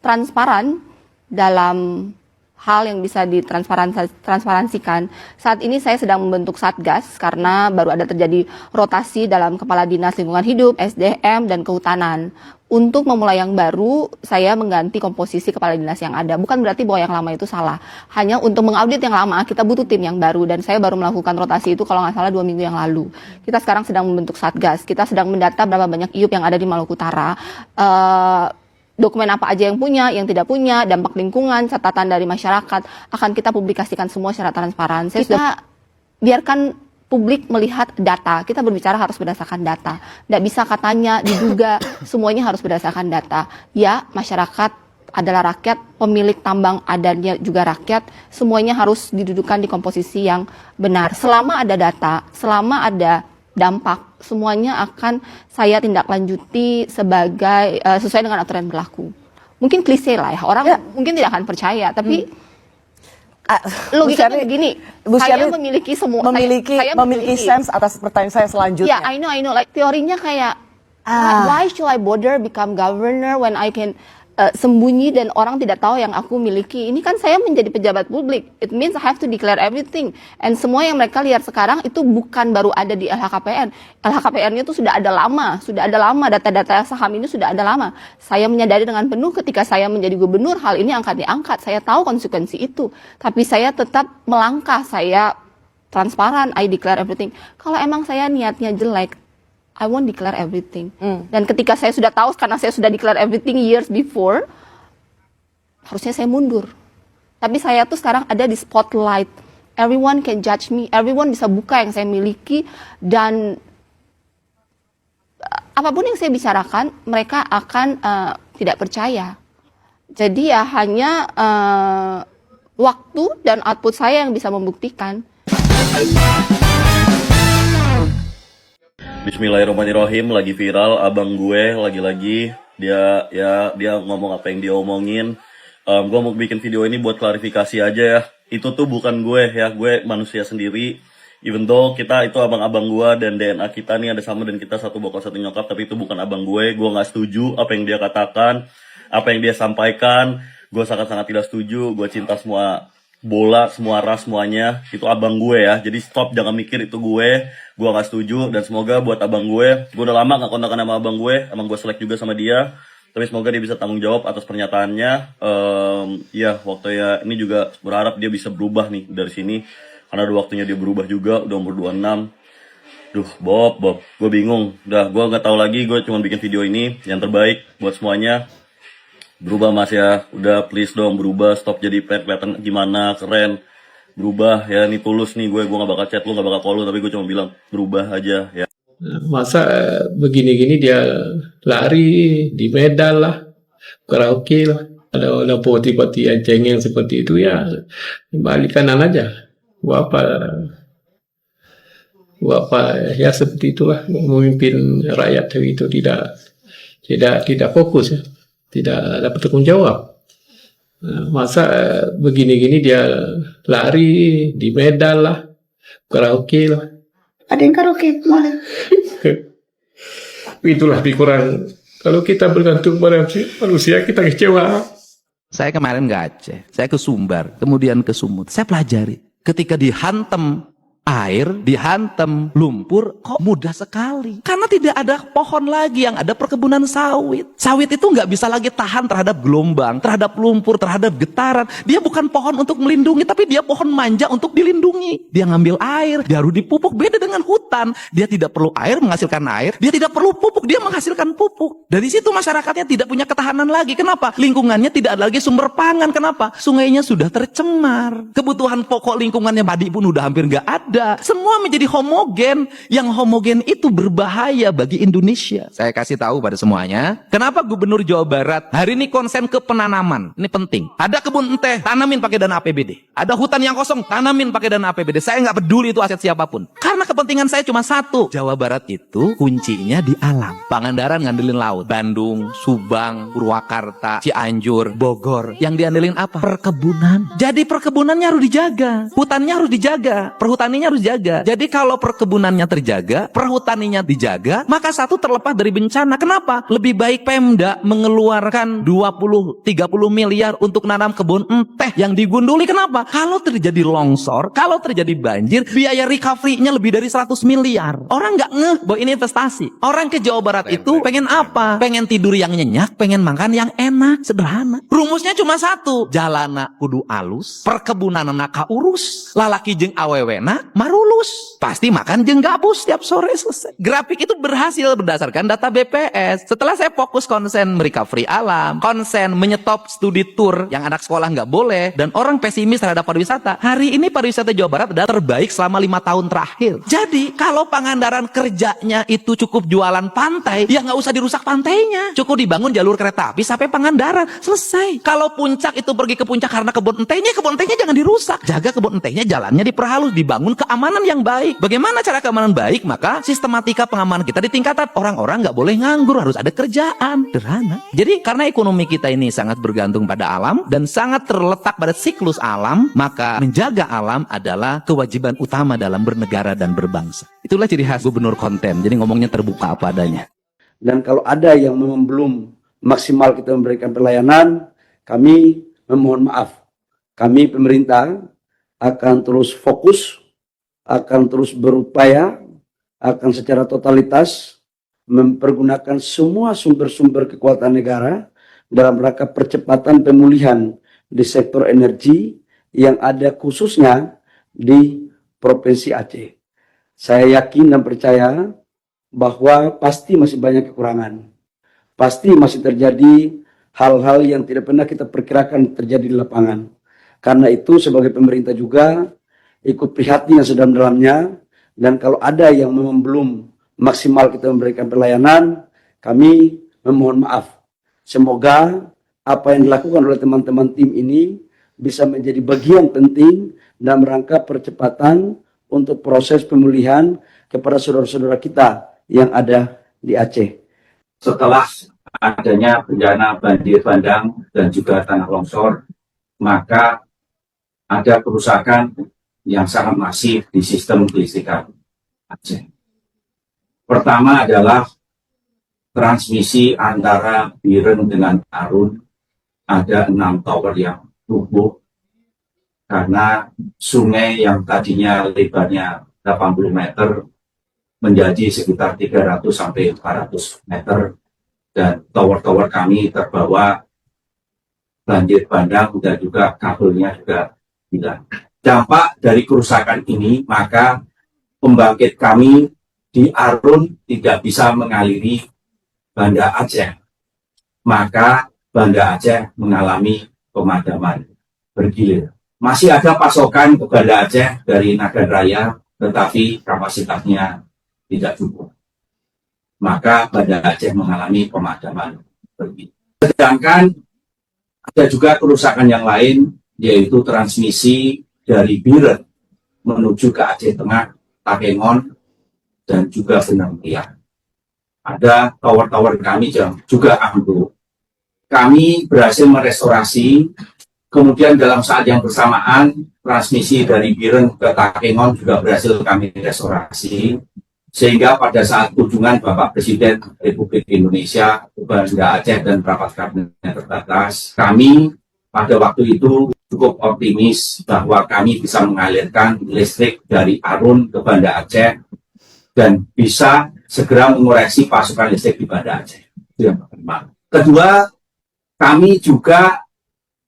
transparan dalam hal yang bisa ditransparansikan. Saat ini saya sedang membentuk Satgas karena baru ada terjadi rotasi dalam Kepala Dinas Lingkungan Hidup, SDM, dan Kehutanan. Untuk memulai yang baru, saya mengganti komposisi kepala dinas yang ada. Bukan berarti bahwa yang lama itu salah. Hanya untuk mengaudit yang lama, kita butuh tim yang baru. Dan saya baru melakukan rotasi itu kalau nggak salah 2 minggu yang lalu. Kita sekarang sedang membentuk Satgas. Kita sedang mendata berapa banyak IUP yang ada di Maluku Utara. Dokumen apa aja yang punya, yang tidak punya, dampak lingkungan, catatan dari masyarakat. Akan kita publikasikan semua secara transparan. Kita biarkan publik melihat data, kita berbicara harus berdasarkan data. Tidak bisa katanya, diduga, semuanya harus berdasarkan data. Ya, masyarakat adalah rakyat, pemilik tambang adanya juga rakyat, semuanya harus didudukan di komposisi yang benar. Selama ada data, selama ada dampak, semuanya akan saya tindak lanjuti sebagai sesuai dengan aturan berlaku. Mungkin klise lah ya, orang mungkin tidak akan percaya, tapi logikanya begini, saya memiliki semua, saya memiliki sense atas pertanyaan saya selanjutnya. I know. Like teorinya kayak, why should I bother become governor when I can sembunyi dan orang tidak tahu yang aku miliki. Ini kan saya menjadi pejabat publik. It means I have to declare everything. And semua yang mereka lihat sekarang itu bukan baru ada di LHKPN. LHKPN-nya itu sudah ada lama. Data-data saham ini sudah ada lama. Saya menyadari dengan penuh ketika saya menjadi gubernur, hal ini akan diangkat. Saya tahu konsekuensi itu. Tapi saya tetap melangkah. Saya transparan, I declare everything. Kalau emang saya niatnya jelek, I won't declare everything. Dan ketika saya sudah tahu, karena saya sudah declare everything years before, harusnya saya mundur. Tapi saya tuh sekarang ada di spotlight. Everyone can judge me. Everyone bisa buka yang saya miliki. Dan apapun yang saya bicarakan, mereka akan tidak percaya. Jadi ya hanya waktu dan output saya yang bisa membuktikan. Bismillahirrahmanirrahim, lagi viral abang gue lagi-lagi dia ngomong apa yang dia omongin. Gue mau bikin video ini buat klarifikasi aja ya. Itu tuh bukan gue ya, gue manusia sendiri. Even though kita itu abang-abang gue dan DNA kita nih ada sama dan kita satu bokap satu nyokap, tapi itu bukan abang gue. Gue nggak setuju apa yang dia katakan, apa yang dia sampaikan. Gue sangat-sangat tidak setuju. Gue cinta semua bola semua ras semuanya itu abang gue ya. Jadi stop, jangan mikir itu gue nggak setuju. Dan semoga buat abang gue udah lama nggak kontakan sama abang gue selek juga sama dia. Tapi semoga dia bisa tanggung jawab atas pernyataannya. Ya waktu ya ini juga berharap dia bisa berubah nih dari sini, karena udah waktunya dia berubah juga, udah umur 26. Duh, Bob, gue bingung. Udah, gue nggak tahu lagi. Gue cuma bikin video ini yang terbaik buat semuanya. Berubah Mas ya, udah please dong berubah. Stop jadi kelihatan gimana keren. Berubah ya, ini tulus nih gue nggak bakal chat lu, nggak bakal call lu, tapi gue cuma bilang berubah aja ya. Masa begini-gini dia lari di Medan lah, karaoke lah. Ada poti-poti yang cengeng seperti itu ya, balik kanan aja. Buat apa ya, seperti itulah memimpin rakyat itu tidak fokus ya, tidak dapat tanggung jawab. Masa begini-gini dia lari di Medan lah, karaoke lah. Ada yang karaoke mana? Itulah lebih kurang. Kalau kita bergantung pada manusia, kita kecewa. Saya kemarin ke Aceh, saya ke Sumbar, kemudian ke Sumut. Saya pelajari, ketika dihantam air, dihantam lumpur, kok mudah sekali. Karena tidak ada pohon lagi, yang ada perkebunan sawit. Sawit itu nggak bisa lagi tahan terhadap gelombang, terhadap lumpur, terhadap getaran. Dia bukan pohon untuk melindungi, tapi dia pohon manja untuk dilindungi. Dia ngambil air, dia harus dipupuk. Beda dengan hutan, dia tidak perlu air menghasilkan air, dia tidak perlu pupuk, dia menghasilkan pupuk. Dari situ masyarakatnya tidak punya ketahanan lagi. Kenapa? Lingkungannya tidak ada lagi sumber pangan. Kenapa? Sungainya sudah tercemar. Kebutuhan pokok lingkungannya padi pun udah hampir nggak ada. Semua menjadi homogen. Yang homogen itu berbahaya bagi Indonesia. Saya kasih tahu pada semuanya, kenapa Gubernur Jawa Barat hari ini konsen ke penanaman. Ini penting. Ada kebun teh, tanamin pakai dana APBD. Ada hutan yang kosong, tanamin pakai dana APBD. Saya nggak peduli itu aset siapapun. Karena kepentingan saya cuma satu. Jawa Barat itu kuncinya di alam. Pangandaran ngandelin laut. Bandung, Subang, Purwakarta, Cianjur, Bogor. Yang diandelin apa? Perkebunan. Jadi perkebunannya harus dijaga. Hutannya harus dijaga. Perhutaninya harus jaga. Jadi kalau perkebunannya terjaga, perhutaninya dijaga, maka satu terlepas dari bencana. Kenapa? Lebih baik Pemda mengeluarkan 20-30 miliar untuk nanam kebun teh yang digunduli. Kenapa? Kalau terjadi longsor, kalau terjadi banjir, biaya recovery-nya lebih dari 100 miliar. Orang nggak ngeh bahwa ini investasi. Orang ke Jawa Barat itu pengen apa? Pengen tidur yang nyenyak, pengen makan yang enak, sederhana. Rumusnya cuma satu. Jalana kudu alus, perkebunan naka urus, lalaki jeung awewena marulus, pasti makan jeung gabus setiap sore. Selesai. Grafik itu berhasil berdasarkan data BPS. Setelah saya fokus konsen recovery alam, konsen menyetop studi tour yang anak sekolah nggak boleh, dan orang pesimis terhadap pariwisata. Hari ini pariwisata Jawa Barat adalah terbaik selama 5 tahun terakhir. Jadi kalau Pangandaran kerjanya itu cukup jualan pantai, ya nggak usah dirusak pantainya. Cukup dibangun jalur kereta api sampai Pangandaran, selesai. Kalau Puncak itu pergi ke Puncak karena kebun entehnya jangan dirusak. Jaga kebun entehnya, jalannya diperhalus, dibangun keamanan yang baik. Bagaimana cara keamanan baik? Maka sistematika pengamanan kita ditingkatkan. Orang-orang nggak boleh nganggur, harus ada kerjaan. Sederhana. Jadi karena ekonomi kita ini sangat bergantung pada alam dan sangat terletak pada siklus alam, maka menjaga alam adalah kewajiban utama dalam bernegara dan berbangsa. Itulah ciri khas gubernur konten. Jadi ngomongnya terbuka apa adanya. Dan kalau ada yang memang belum maksimal kita memberikan pelayanan, kami memohon maaf. Kami pemerintah akan terus fokus, akan terus berupaya, akan secara totalitas mempergunakan semua sumber-sumber kekuatan negara dalam rangka percepatan pemulihan di sektor energi yang ada khususnya di Provinsi Aceh. Saya yakin dan percaya bahwa pasti masih banyak kekurangan. Pasti masih terjadi hal-hal yang tidak pernah kita perkirakan terjadi di lapangan. Karena itu sebagai pemerintah juga ikut prihatin yang sedalam-dalamnya, dan kalau ada yang memang belum maksimal kita memberikan pelayanan, kami memohon maaf. Semoga apa yang dilakukan oleh teman-teman tim ini bisa menjadi bagian penting dalam rangka percepatan untuk proses pemulihan kepada saudara-saudara kita yang ada di Aceh. Setelah adanya bencana banjir bandang dan juga tanah longsor, maka ada kerusakan yang sangat masif di sistem kelistrikan Aceh. Pertama adalah transmisi antara Biren dengan Arun, ada 6 tower yang rubuh, karena sungai yang tadinya lebarnya 80 meter menjadi sekitar 300 sampai 400 meter dan tower-tower kami terbawa banjir bandang dan juga kabelnya juga hilang. Dampak dari kerusakan ini, maka pembangkit kami di Arun tidak bisa mengaliri Banda Aceh. Maka Banda Aceh mengalami pemadaman bergilir. Masih ada pasokan ke Banda Aceh dari Nagan Raya, tetapi kapasitasnya tidak cukup. Maka Banda Aceh mengalami pemadaman bergilir. Sedangkan ada juga kerusakan yang lain, yaitu transmisi dari Biren menuju ke Aceh Tengah, Takengon, dan juga Benang Meriah. Ada tower-tower kami yang juga ambruk. Kami berhasil merestorasi, kemudian dalam saat yang bersamaan, transmisi dari Biren ke Takengon juga berhasil kami restorasi, sehingga pada saat kunjungan Bapak Presiden Republik Indonesia ke Banda Aceh dan rapat kabinet terbatas, kami pada waktu itu cukup optimis bahwa kami bisa mengalirkan listrik dari Arun ke Banda Aceh dan bisa segera mengoreksi pasokan listrik di Banda Aceh. Itu yang pertama. Kedua, kami juga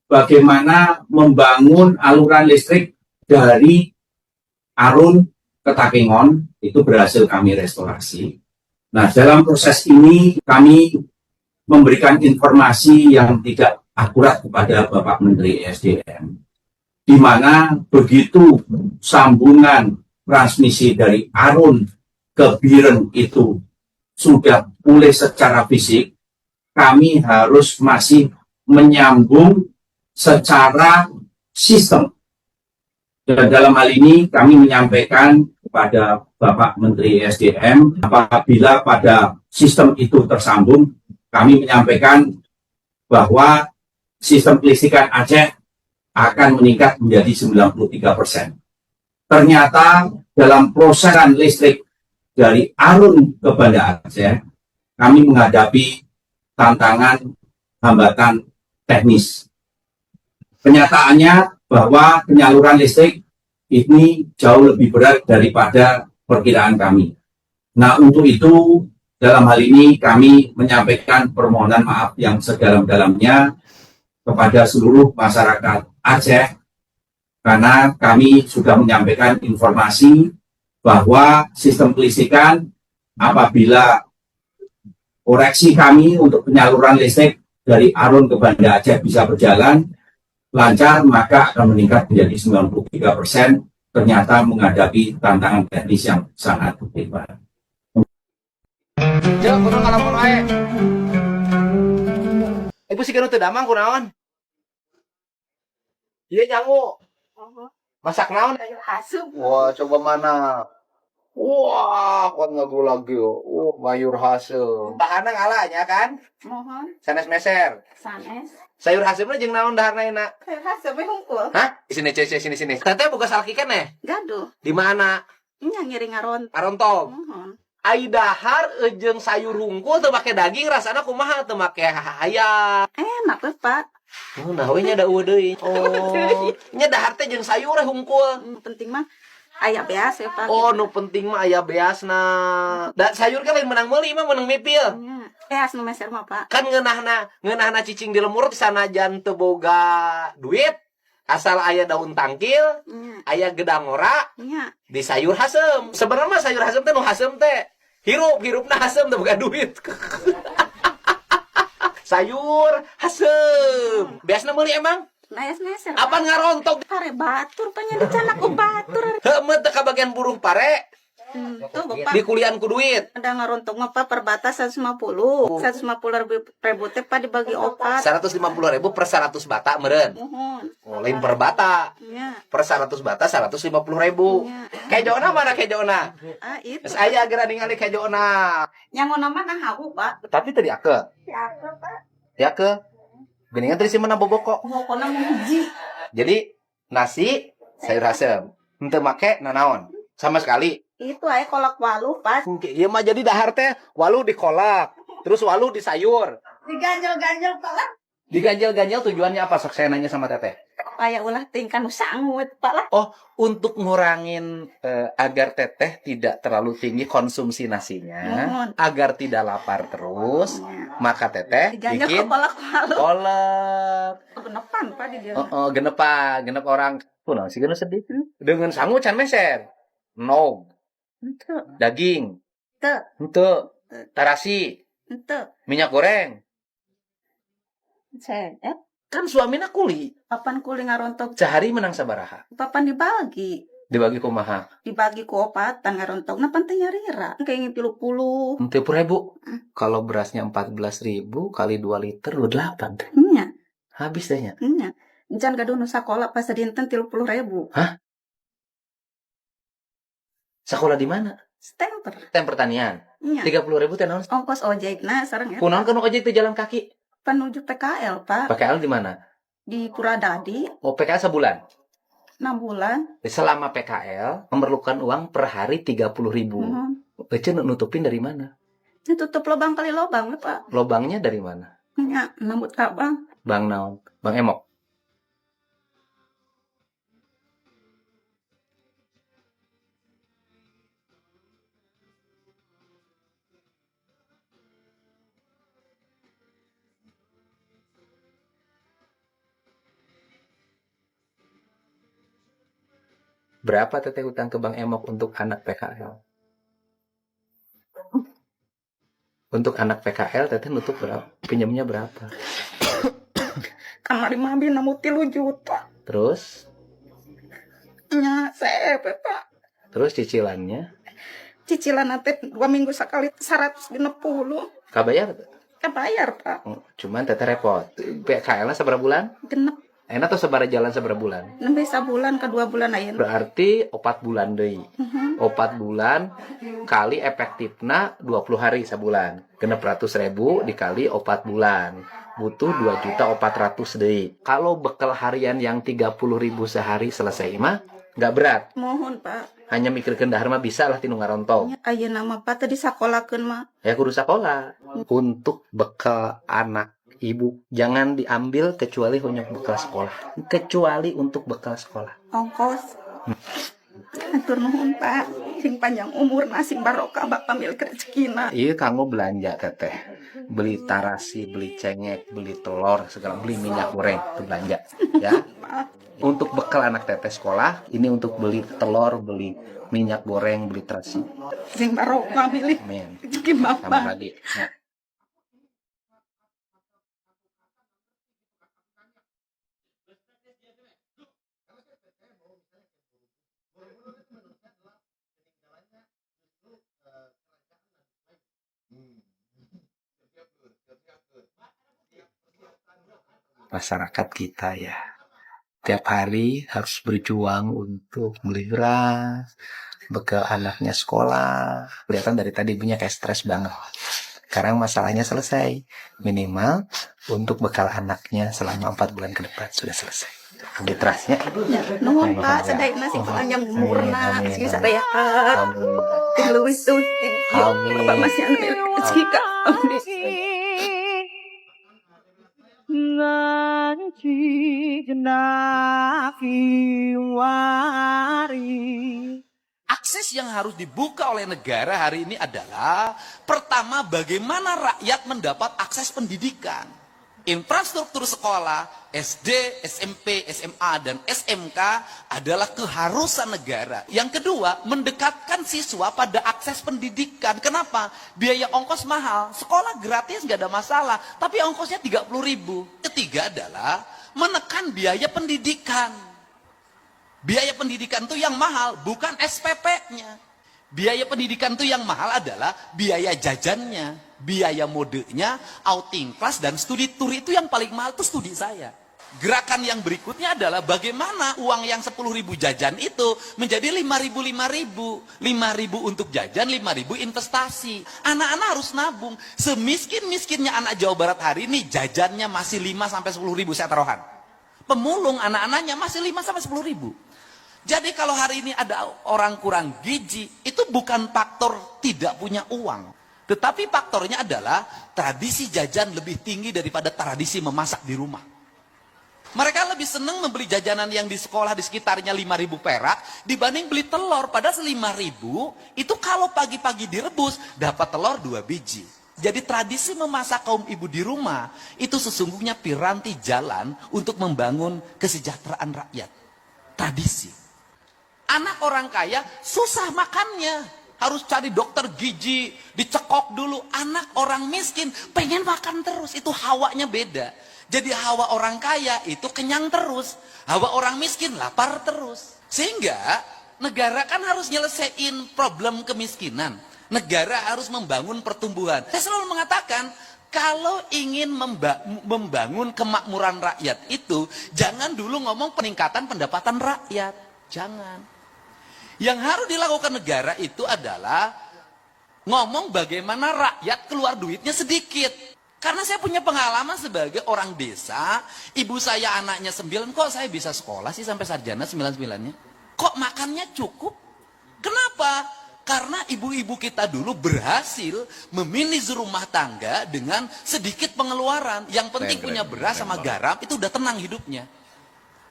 bagaimana membangun aluran listrik dari Arun ke Takengon, itu berhasil kami restorasi. Nah, dalam proses ini kami memberikan informasi yang tidak akurat kepada Bapak Menteri SDM, di mana begitu sambungan transmisi dari Arun ke Biren itu sudah pulih secara fisik, kami harus masih menyambung secara sistem. Dan dalam hal ini kami menyampaikan kepada Bapak Menteri SDM, apabila pada sistem itu tersambung, kami menyampaikan bahwa sistem kelistrikan Aceh akan meningkat menjadi 93%. Ternyata dalam prosesan listrik dari Arun ke Banda Aceh, kami menghadapi tantangan hambatan teknis. Kenyataannya bahwa penyaluran listrik ini jauh lebih berat daripada perkiraan kami. Nah, untuk itu dalam hal ini kami menyampaikan permohonan maaf yang sedalam-dalamnya kepada seluruh masyarakat Aceh, karena kami sudah menyampaikan informasi bahwa sistem kelistrikan apabila koreksi kami untuk penyaluran listrik dari Arun ke Banda Aceh bisa berjalan lancar, maka akan meningkat menjadi 93%, ternyata menghadapi tantangan teknis yang sangat hebat. Jauh, kudu ngalamun wae. Ibu sih kan teu damang kunaon? Iya nyangu. Masak naon? Sayur hasem. Wah, coba mana? Wah, kuat ngagu lagi. Mayur hasem. Bahanna ngalanya kan? Mohon. Sanes meser. Sanes. Sayur hasemna jeung naon daharna enak? Sayur hasem hungkul. Hah? Sini sini. Teteh buka salkikan ya? Gaduh. Di mana? Nya ngiring Arontong. Mohon. Ai dahar jeung sayur hungkul teu make daging rasana kumaha teu make hayam. Enak we, Pak. Nah, we nya da eueuh deui. Oh. Nya dahar teh jeung sayur hungkul. Penting mah aya beas ya, Pak. Oh, nu penting mah aya beasna. Da sayur kan lain menang meuli mah menang mipil. Beas nu meser mah, Pak. Kan ngeunahna cicing di lemur sanajan teu boga duit, asal aya daun tangkil, aya gedang ora, di sayur hasem. Sebenarnya mah sayur hasem teh nu hasem teh hirupna hasem teh boga duit. Sayur hasem. Beasna meuli emang? Naes meser. Apaan ngarontok? Pare batur tanya dicanak ku batur. Heueuh teh ka bagian buruh pare. Tuh, Bapak. Di kulian ku duit. Ada ngarontok mah Pak perbatas 150. 150.000 teh Pak dibagi opat. 150.000 per 100 bata meureun. Mohon. Oh, lain per bata. Nya. Per 100 bata 150.000. Kejona mana kejona? Ah, itu. Geus aya geura ningali kejona. Nyangona mah nah hawu, Pak. Tapi tadi ake. Ya, Pak. Ya ke. Geningan tadi simpen boboko. Bobokona hiji. Jadi nasi sayur asem. Henteu make nanaon? Sama sekali. Itu aya kolak waluh, Pak. Ieu mah jadi dahar teh waluh dikolak, terus waluh di sayur. Diganjel-ganjel, Pak. Diganjel-ganjel tujuannya apa? Sok saya nanya sama teteh. Kayak ulah tingkan sangut Pak lah. Oh, untuk ngurangin agar teteh tidak terlalu tinggi konsumsi nasinya, agar tidak lapar terus, maka teteh Jangan bikin kolak-kolak. kolak. Genepan Pak di dia. Genep orang. Pulang sih gana sedih. Dengan sangu can meser. Nog, Ente, daging, ente, ente, tarasi, ente. minyak goreng. Saya, Kan suamina kuli. papan kuli ngarontok. Sehari menang sabaraha. Papan dibagi. Dibagi kumaha. Dibagi ku opatan ngarontok. Nah pantai nyarira. Kayak 30. 30.000. Kalau berasnya 14.000 kali 2 liter 28. Nya, Habis deh nya. nya. Jangan gaduh nu sakola pas dinten 30.000. Hah? Sekolah di mana? Stemper. Tem pertanian. Nya. 30.000 teh naon? Ongkos ojek nah sareng eta. Kunaon kan ojek teh jalan kaki? Penuju PKL Pak. PKL di mana? Di Puradadi Oh, PKL sebulan. 6 bulan. Selama PKL memerlukan uang per hari 30.000. Ece nutupin dari mana? Tutup lubang kali lubang Pak. Lobangnya dari mana? Nya, nambut kabang. Bang naon? Bang Emok. Berapa teteh hutang ke Bang Emok untuk anak PKL? Untuk anak PKL teteh nutup berapa? Pinjamnya berapa? Kamari mah bina 3 juta. Terus? Nya, saya Pak. Terus cicilannya? Cicilan nanti 2 minggu sekali 160. Kabayar? Kebayar Pak. Cuman teteh repot. PKL-nya seberapa bulan? Genep. Enak tuh sebar jalan seberapa bulan? Nembe sabulan ke 2 bulan ayeuna. Berarti 4 bulan deui. 4 bulan kali efektifna 20 hari sebulan. Genep 100.000 dikali 4 bulan. Butuh 2.400.000 deui. Kalau bekal harian yang 30.000 sehari selesai mah nggak berat. Mohon Pak. Hanya mikirkeun dahar mah bisa lah tinu ngarontong. Ayeuna mah Pak tadi sakolakeun mah. Ya kudu sakola. Untuk bekal anak ibu jangan diambil kecuali untuk bekal sekolah. Kecuali untuk bekal sekolah. Ongkos. Atur nuhun Pak. Sing panjang umur sing barokah Bapak milik rezekina. Iya kanggo belanja teteh. Beli tarasi, beli cengek, beli telur, segala beli minyak goreng itu belanja ya. Untuk bekal anak teteh sekolah, ini untuk beli telur, beli minyak goreng, beli terasi. Sing barokah milik rezeki Sama Bapak. tadi. Ya. Masyarakat kita ya tiap hari harus berjuang untuk beli beras, bekal anaknya sekolah. Kelihatan dari tadi punya kayak stres banget. Sekarang masalahnya selesai. Minimal untuk bekal anaknya selama 4 bulan ke depan sudah selesai. Beli terasnya. Nuhun Pak, sadaina sing panjang umurna, sing sarehat. Sing leuwih tuh. Amin. Bapak masih anu milik rezeki ka. Nanti Akses yang harus dibuka oleh negara hari ini adalah pertama bagaimana rakyat mendapat akses pendidikan. Infrastruktur sekolah, SD, SMP, SMA, dan SMK adalah keharusan negara. Yang kedua, mendekatkan siswa pada akses pendidikan. Kenapa? Biaya ongkos mahal. Sekolah gratis nggak ada masalah, tapi ongkosnya 30.000. Ketiga adalah menekan biaya pendidikan. Biaya pendidikan itu yang mahal, bukan SPP-nya. Biaya pendidikan itu yang mahal adalah biaya jajannya, biaya modenya, outing class, dan studi tour. Itu yang paling mahal, itu studi saya. Gerakan yang berikutnya adalah bagaimana uang yang 10.000 jajan itu menjadi 5.000 untuk jajan, 5.000 investasi. Anak-anak harus nabung. Semiskin-miskinnya anak Jawa Barat hari ini jajannya masih 5-10.000 saya taruhan. Pemulung anak-anaknya masih 5-10.000. Jadi kalau hari ini ada orang kurang gizi, itu bukan faktor tidak punya uang. Tetapi faktornya adalah tradisi jajan lebih tinggi daripada tradisi memasak di rumah. Mereka lebih senang membeli jajanan yang di sekolah di sekitarnya 5.000 perak dibanding beli telur. Padahal 5.000 itu kalau pagi-pagi direbus dapat telur 2 biji. Jadi tradisi memasak kaum ibu di rumah itu sesungguhnya piranti jalan untuk membangun kesejahteraan rakyat. Tradisi. Anak orang kaya susah makannya. Harus cari dokter gizi, dicekok dulu. Anak orang miskin pengen makan terus. Itu hawanya beda. Jadi hawa orang kaya itu kenyang terus. Hawa orang miskin lapar terus. Sehingga negara kan harus nyelesain problem kemiskinan. Negara harus membangun pertumbuhan. Saya selalu mengatakan, kalau ingin membangun kemakmuran rakyat itu, jangan dulu ngomong peningkatan pendapatan rakyat. Jangan. Yang harus dilakukan negara itu adalah ngomong bagaimana rakyat keluar duitnya sedikit. Karena saya punya pengalaman sebagai orang desa, ibu saya anaknya 9, kok saya bisa sekolah sih sampai sarjana 9-9-nya? Kok makannya cukup? Kenapa? Karena ibu-ibu kita dulu berhasil memanage rumah tangga dengan sedikit pengeluaran. Yang penting punya beras sama garam, itu udah tenang hidupnya.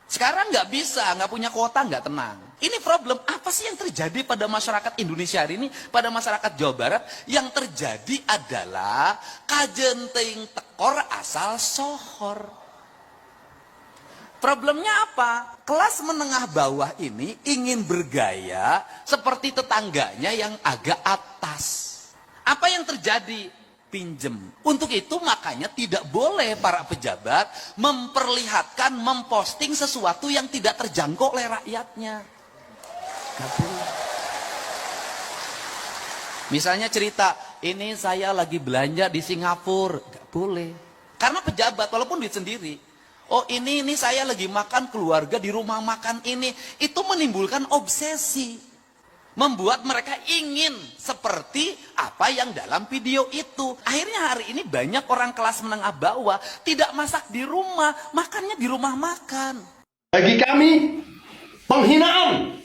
Sekarang nggak bisa, nggak punya kuota, nggak tenang. Ini problem, apa sih yang terjadi pada masyarakat Indonesia hari ini, pada masyarakat Jawa Barat? Yang terjadi adalah kajenting tekor asal sohor. Problemnya apa? Kelas menengah bawah ini ingin bergaya seperti tetangganya yang agak atas. Apa yang terjadi? Pinjem. Untuk itu makanya tidak boleh para pejabat memperlihatkan, memposting sesuatu yang tidak terjangkau oleh rakyatnya. Gak boleh. Misalnya cerita, ini saya lagi belanja di Singapura. Gak boleh. Karena pejabat, walaupun duit sendiri. Oh ini saya lagi makan keluarga di rumah makan ini. Itu menimbulkan obsesi. Membuat mereka ingin seperti apa yang dalam video itu. Akhirnya hari ini banyak orang kelas menengah bawah tidak masak di rumah, makannya di rumah makan. Bagi kami, penghinaan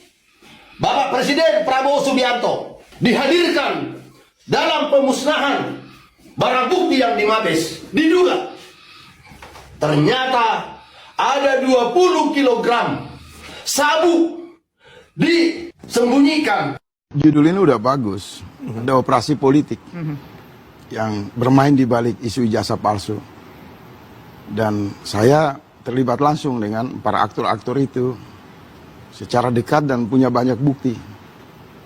Bapak Presiden Prabowo Subianto dihadirkan dalam pemusnahan barang bukti yang di Mabes. Diduga ternyata ada 20 kg sabu disembunyikan. Judul ini udah bagus, ada operasi politik yang bermain di balik isu ijazah palsu. Dan saya terlibat langsung dengan para aktor-aktor itu secara dekat dan punya banyak bukti.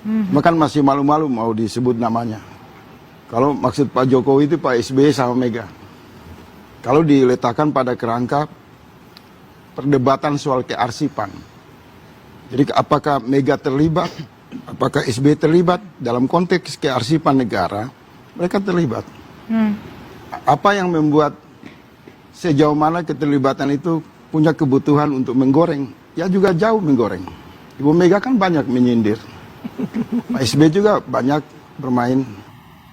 Bahkan masih malu-malu mau disebut namanya. Kalau maksud Pak Jokowi itu Pak SBY sama Mega. Kalau diletakkan pada kerangka perdebatan soal kearsipan. Jadi apakah Mega terlibat, apakah SBY terlibat dalam konteks kearsipan negara, mereka terlibat. Apa yang membuat sejauh mana keterlibatan itu punya kebutuhan untuk menggoreng? Ya juga jauh menggoreng. Ibu Mega kan banyak menyindir. Pak SBY juga banyak bermain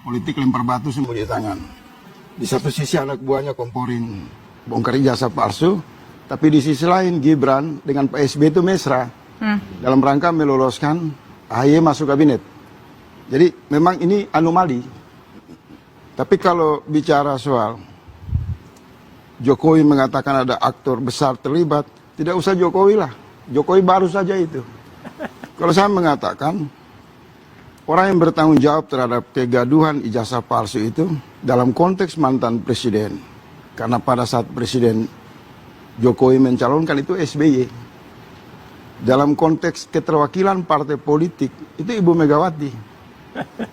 politik lempar batu sembunyi tangan. Di satu sisi anak buahnya komporin bongkar ijazah palsu, tapi di sisi lain Gibran dengan Pak SBY itu mesra. Dalam rangka meloloskan AHY masuk kabinet. Jadi memang ini anomali. Tapi kalau bicara soal Jokowi mengatakan ada aktor besar terlibat, tidak usah Jokowi lah. Jokowi baru saja itu. Kalau saya mengatakan orang yang bertanggung jawab terhadap kegaduhan ijazah palsu itu dalam konteks mantan presiden. Karena pada saat Presiden Jokowi mencalonkan itu SBY. Dalam konteks keterwakilan partai politik, itu Ibu Megawati.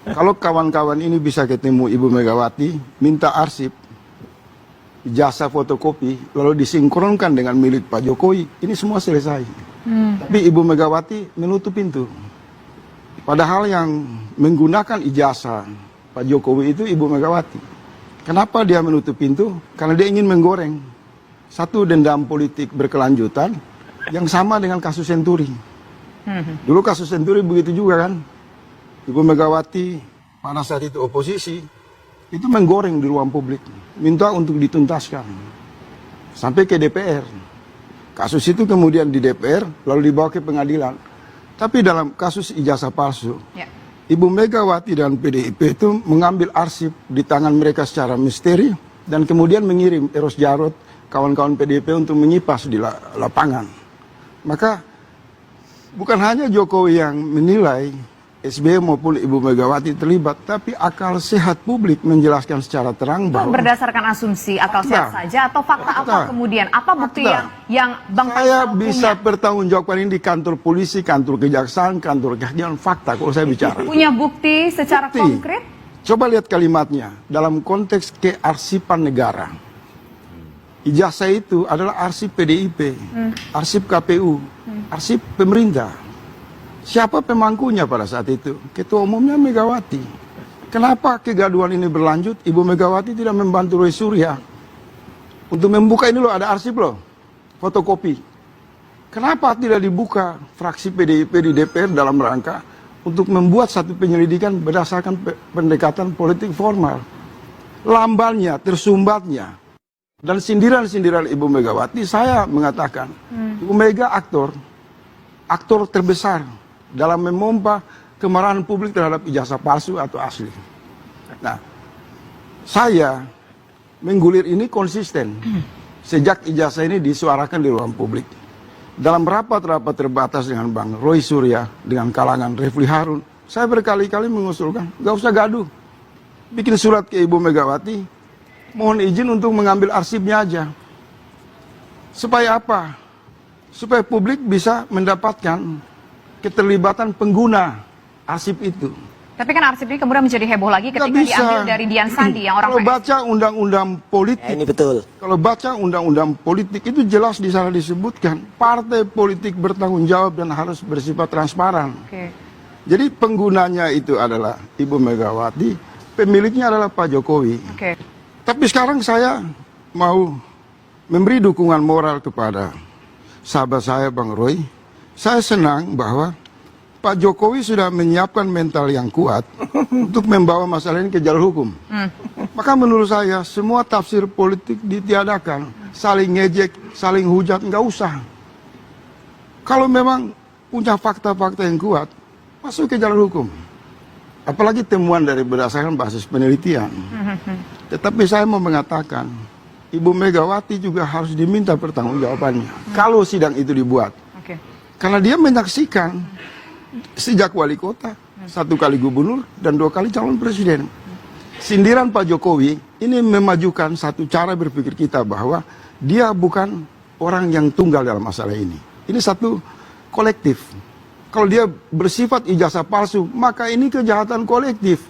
Kalau kawan-kawan ini bisa ketemu Ibu Megawati, minta arsip, jasa fotokopi, lalu disinkronkan dengan milik Pak Jokowi, ini semua selesai. Tapi Ibu Megawati menutup pintu. Padahal yang menggunakan ijazah Pak Jokowi itu Ibu Megawati. Kenapa dia menutup pintu? Karena dia ingin menggoreng satu dendam politik berkelanjutan, yang sama dengan kasus Senturi. Dulu kasus Senturi begitu juga kan. Ibu Megawati pada saat itu oposisi, itu menggoreng di ruang publik. Minta untuk dituntaskan. Sampai ke DPR. Kasus itu kemudian di DPR, lalu dibawa ke pengadilan. Tapi dalam kasus ijazah palsu, Ibu Megawati dan PDIP itu mengambil arsip di tangan mereka secara misteri, dan kemudian mengirim Eros Jarot kawan-kawan PDIP untuk menyipas di lapangan. Maka bukan hanya Jokowi yang menilai SBY maupun Ibu Megawati terlibat, tapi akal sehat publik menjelaskan secara terang Itu bahwa berdasarkan asumsi akal sehat saja atau fakta apa kemudian? Apa bukti yang Bang saya Faisal bisa punya? pertanggungjawabkan ini di kantor polisi, kantor kejaksaan, kantor kehakiman, fakta kalau saya bicara. Punya bukti secara Bukti. konkret? Coba lihat kalimatnya dalam konteks kearsipan negara. Ijazah itu adalah arsip PDIP, arsip KPU, arsip pemerintah. Siapa pemangkunya pada saat itu? Ketua umumnya Megawati. Kenapa kegaduhan ini berlanjut? Ibu Megawati tidak membantu Roy Surya untuk membuka ini loh, ada arsip loh, fotokopi. Kenapa tidak dibuka fraksi PDIP di DPR dalam rangka untuk membuat satu penyelidikan berdasarkan pendekatan politik formal? Lambannya, tersumbatnya, dan sindiran-sindiran Ibu Megawati, saya mengatakan Ibu Mega aktor terbesar dalam memompa kemarahan publik terhadap ijazah palsu atau asli. Nah, saya menggulir ini konsisten sejak ijazah ini disuarakan di ruang publik. Dalam rapat-rapat terbatas dengan Bang Roy Surya, dengan kalangan Refli Harun, saya berkali-kali mengusulkan, gak usah gaduh, bikin surat ke Ibu Megawati, mohon izin untuk mengambil arsipnya aja. Supaya apa? Supaya publik bisa mendapatkan keterlibatan pengguna arsip itu. Tapi kan arsip ini kemudian menjadi heboh lagi ketika diambil dari Dian Sandi yang orang Kalau PS. baca undang-undang politik, ini betul. Kalau baca undang-undang politik itu jelas di sana disebutkan partai politik bertanggung jawab dan harus bersifat transparan. Oke. Jadi penggunanya itu adalah Ibu Megawati, pemiliknya adalah Pak Jokowi. Oke. Tapi sekarang saya mau memberi dukungan moral kepada sahabat saya Bang Roy. Saya senang bahwa Pak Jokowi sudah menyiapkan mental yang kuat untuk membawa masalah ini ke jalur hukum. Maka menurut saya semua tafsir politik ditiadakan. Saling ngejek, saling hujat, nggak usah. Kalau memang punya fakta-fakta yang kuat, masuk ke jalur hukum. Apalagi temuan dari berdasarkan basis penelitian. Tetapi saya mau mengatakan, Ibu Megawati juga harus diminta pertanggungjawabannya. Kalau sidang itu dibuat. Karena dia menyaksikan sejak wali kota, 1 kali gubernur, dan 2 kali calon presiden. Sindiran Pak Jokowi ini memajukan satu cara berpikir kita bahwa dia bukan orang yang tunggal dalam masalah ini. Ini satu kolektif. Kalau dia bersifat ijazah palsu, maka ini kejahatan kolektif.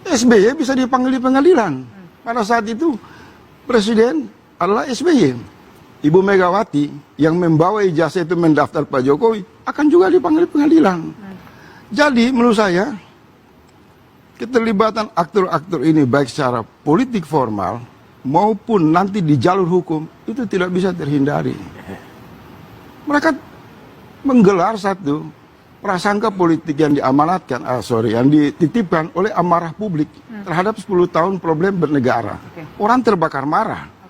SBY bisa dipanggil di pengadilan. Pada saat itu presiden adalah SBY. Ibu Megawati yang membawa ijazah itu mendaftar Pak Jokowi akan juga dipanggil pengadilan. Jadi menurut saya keterlibatan aktor-aktor ini baik secara politik formal maupun nanti di jalur hukum itu tidak bisa terhindari. Mereka menggelar satu prasangka politik yang diamanatkan, yang dititipkan oleh amarah publik terhadap 10 tahun problem bernegara. Orang terbakar marah.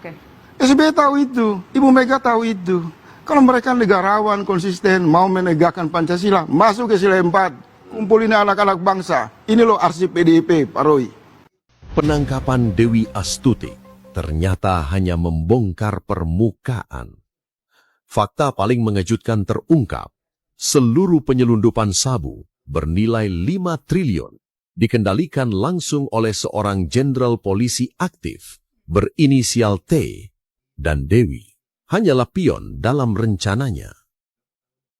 SBY tahu itu, Ibu Mega tahu itu. Kalau mereka negarawan, konsisten, mau menegakkan Pancasila, masuk ke sila 4, kumpulin anak-anak bangsa. Ini loh arsip PDIP, Pak Roy. Penangkapan Dewi Astuti ternyata hanya membongkar permukaan. Fakta paling mengejutkan terungkap. Seluruh penyelundupan sabu bernilai 5 triliun dikendalikan langsung oleh seorang jenderal polisi aktif berinisial T, dan Dewi hanyalah pion dalam rencananya.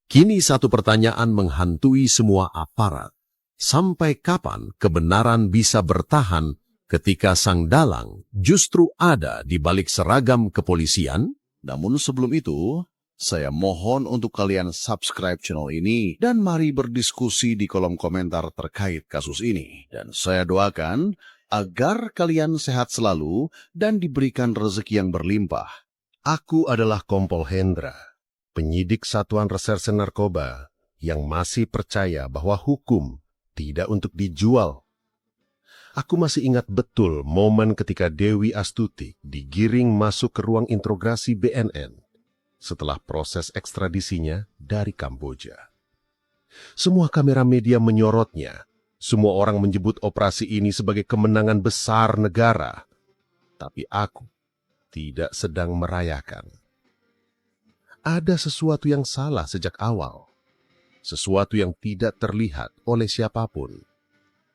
Kini satu pertanyaan menghantui semua aparat. Sampai kapan kebenaran bisa bertahan ketika sang dalang justru ada di balik seragam kepolisian? Namun sebelum itu, saya mohon untuk kalian subscribe channel ini dan mari berdiskusi di kolom komentar terkait kasus ini. Dan saya doakan agar kalian sehat selalu dan diberikan rezeki yang berlimpah. Aku adalah Kompol Hendra, penyidik Satuan Reserse Narkoba yang masih percaya bahwa hukum tidak untuk dijual. Aku masih ingat betul momen ketika Dewi Astuti digiring masuk ke ruang interogasi BNN setelah proses ekstradisinya dari Kamboja. Semua kamera media menyorotnya. Semua orang menyebut operasi ini sebagai kemenangan besar negara. Tapi aku tidak sedang merayakan. Ada sesuatu yang salah sejak awal, sesuatu yang tidak terlihat oleh siapapun,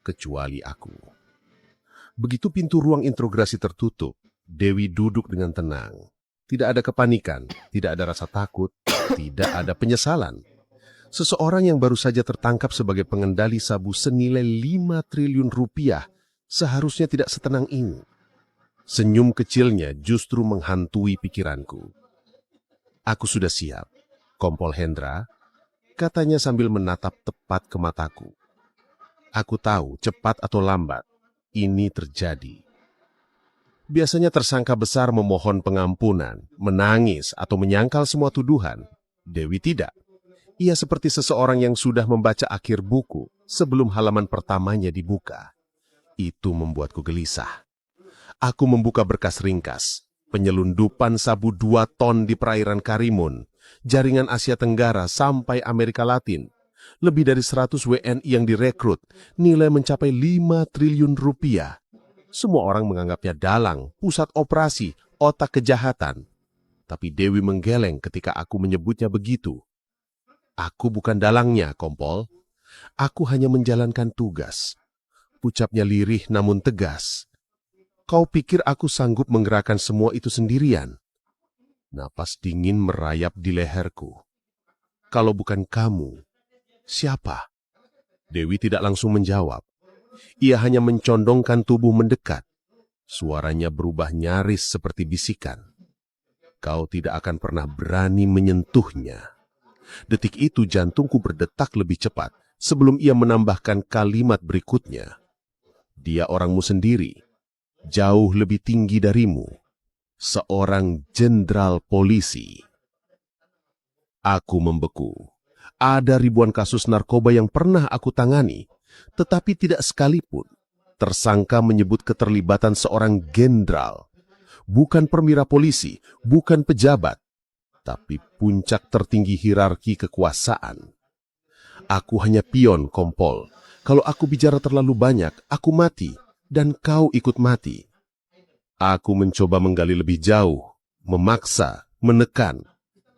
kecuali aku. Begitu pintu ruang interogasi tertutup, Dewi duduk dengan tenang. Tidak ada kepanikan, tidak ada rasa takut, tidak ada penyesalan. Seseorang yang baru saja tertangkap sebagai pengendali sabu senilai 5 triliun rupiah seharusnya tidak setenang ini. Senyum kecilnya justru menghantui pikiranku. Aku sudah siap, Kompol Hendra, katanya sambil menatap tepat ke mataku. Aku tahu, cepat atau lambat, ini terjadi. Biasanya tersangka besar memohon pengampunan, menangis, atau menyangkal semua tuduhan. Dewi tidak. Ia seperti seseorang yang sudah membaca akhir buku sebelum halaman pertamanya dibuka. Itu membuatku gelisah. Aku membuka berkas ringkas, penyelundupan sabu 2 ton di perairan Karimun, jaringan Asia Tenggara sampai Amerika Latin, lebih dari 100 WNI yang direkrut, nilai mencapai 5 triliun rupiah. Semua orang menganggapnya dalang, pusat operasi, otak kejahatan. Tapi Dewi menggeleng ketika aku menyebutnya begitu. Aku bukan dalangnya, Kompol. Aku hanya menjalankan tugas. Ucapnya lirih namun tegas. Kau pikir aku sanggup menggerakkan semua itu sendirian? Napas dingin merayap di leherku. Kalau bukan kamu, siapa? Dewi tidak langsung menjawab. Ia hanya mencondongkan tubuh mendekat. Suaranya berubah nyaris seperti bisikan. Kau tidak akan pernah berani menyentuhnya. Detik itu jantungku berdetak lebih cepat sebelum ia menambahkan kalimat berikutnya. Dia orangmu sendiri, jauh lebih tinggi darimu. Seorang jenderal polisi. Aku membeku. Ada ribuan kasus narkoba yang pernah aku tangani, tetapi tidak sekalipun tersangka menyebut keterlibatan seorang jenderal. Bukan perwira polisi, bukan pejabat, tapi puncak tertinggi hierarki kekuasaan. Aku hanya pion, Kompol. Kalau aku bicara terlalu banyak, aku mati, dan kau ikut mati. Aku mencoba menggali lebih jauh, memaksa, menekan,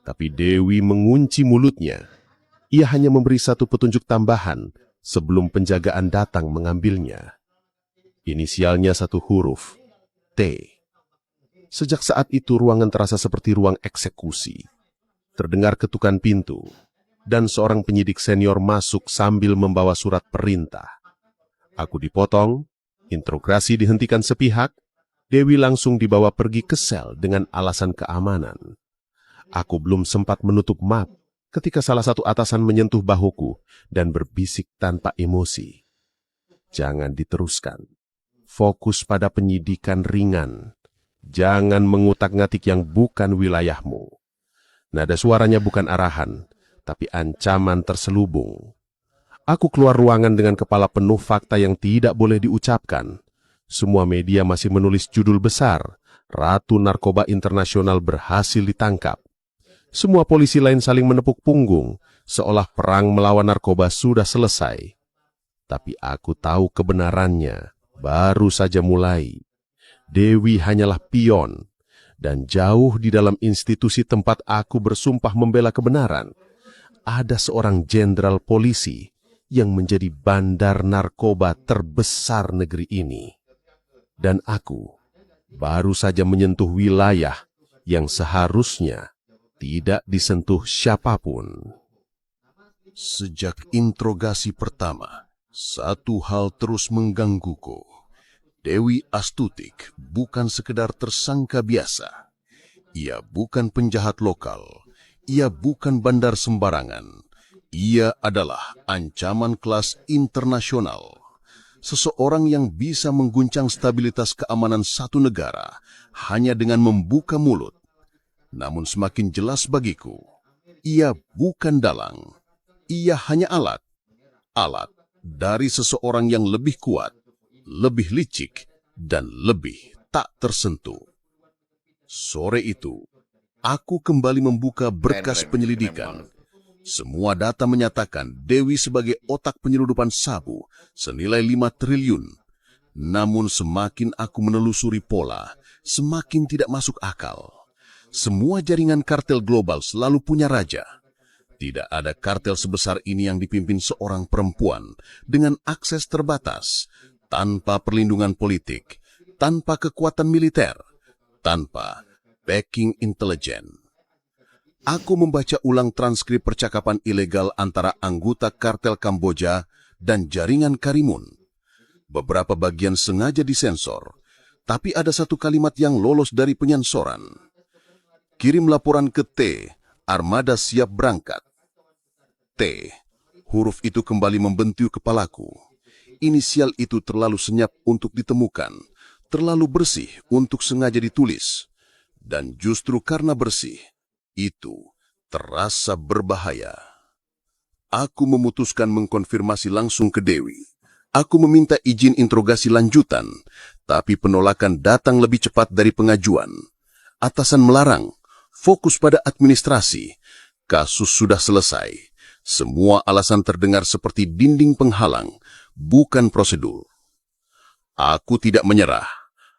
tapi Dewi mengunci mulutnya. Ia hanya memberi satu petunjuk tambahan sebelum penjagaan datang mengambilnya. Inisialnya satu huruf, T. Sejak saat itu ruangan terasa seperti ruang eksekusi. Terdengar ketukan pintu, dan seorang penyidik senior masuk sambil membawa surat perintah. Aku dipotong, interogasi dihentikan sepihak, Dewi langsung dibawa pergi ke sel dengan alasan keamanan. Aku belum sempat menutup map ketika salah satu atasan menyentuh bahuku dan berbisik tanpa emosi. Jangan diteruskan. Fokus pada penyidikan ringan. Jangan mengutak-ngatik yang bukan wilayahmu. Nada suaranya bukan arahan, tapi ancaman terselubung. Aku keluar ruangan dengan kepala penuh fakta yang tidak boleh diucapkan. Semua media masih menulis judul besar, Ratu Narkoba Internasional berhasil ditangkap. Semua polisi lain saling menepuk punggung, seolah perang melawan narkoba sudah selesai. Tapi aku tahu kebenarannya, baru saja mulai. Dewi hanyalah pion, dan jauh di dalam institusi tempat aku bersumpah membela kebenaran, ada seorang jenderal polisi yang menjadi bandar narkoba terbesar negeri ini. Dan aku baru saja menyentuh wilayah yang seharusnya tidak disentuh siapapun. Sejak interogasi pertama, satu hal terus menggangguku. Dewi Astutik bukan sekedar tersangka biasa. Ia bukan penjahat lokal. Ia bukan bandar sembarangan. Ia adalah ancaman kelas internasional. Seseorang yang bisa mengguncang stabilitas keamanan satu negara hanya dengan membuka mulut. Namun semakin jelas bagiku, ia bukan dalang. Ia hanya alat. Alat dari seseorang yang lebih kuat, lebih licik, dan lebih tak tersentuh. Sore itu, aku kembali membuka berkas penyelidikan. Semua data menyatakan Dewi sebagai otak penyeludupan sabu senilai 5 triliun. Namun semakin aku menelusuri pola, semakin tidak masuk akal. Semua jaringan kartel global selalu punya raja. Tidak ada kartel sebesar ini yang dipimpin seorang perempuan dengan akses terbatas, tanpa perlindungan politik, tanpa kekuatan militer, tanpa backing intelijen. Aku membaca ulang transkrip percakapan ilegal antara anggota kartel Kamboja dan jaringan Karimun. Beberapa bagian sengaja disensor, tapi ada satu kalimat yang lolos dari penyensoran. Kirim laporan ke T, armada siap berangkat. T, huruf itu kembali membentuk kepalaku. Inisial itu terlalu senyap untuk ditemukan, terlalu bersih untuk sengaja ditulis. Dan justru karena bersih, itu terasa berbahaya. Aku memutuskan mengkonfirmasi langsung ke Dewi. Aku meminta izin interogasi lanjutan, tapi penolakan datang lebih cepat dari pengajuan. Atasan melarang, fokus pada administrasi. Kasus sudah selesai. Semua alasan terdengar seperti dinding penghalang, bukan prosedur. Aku tidak menyerah.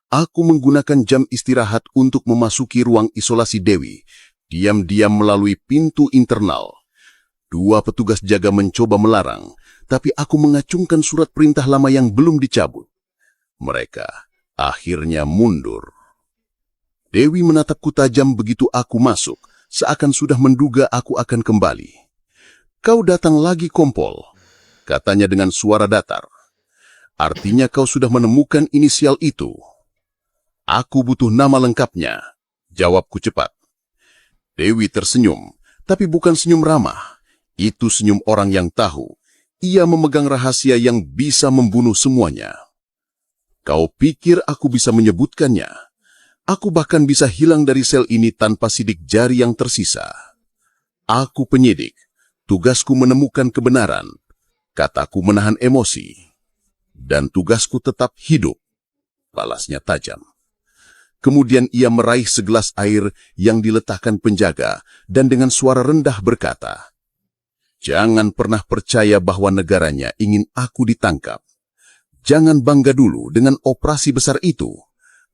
Aku menggunakan jam istirahat untuk memasuki ruang isolasi Dewi, diam-diam melalui pintu internal. 2 petugas jaga mencoba melarang, tapi aku mengacungkan surat perintah lama yang belum dicabut. Mereka akhirnya mundur. Dewi menatapku tajam begitu aku masuk, seakan sudah menduga aku akan kembali. Kau datang lagi, Kompol, katanya dengan suara datar. Artinya kau sudah menemukan inisial itu. Aku butuh nama lengkapnya, jawabku cepat. Dewi tersenyum, tapi bukan senyum ramah. Itu senyum orang yang tahu. Ia memegang rahasia yang bisa membunuh semuanya. Kau pikir aku bisa menyebutkannya? Aku bahkan bisa hilang dari sel ini tanpa sidik jari yang tersisa. Aku penyidik. Tugasku menemukan kebenaran. Kataku menahan emosi. Dan tugasku tetap hidup. Balasnya tajam. Kemudian ia meraih segelas air yang diletakkan penjaga dan dengan suara rendah berkata, "Jangan pernah percaya bahwa negaranya ingin aku ditangkap. Jangan bangga dulu dengan operasi besar itu.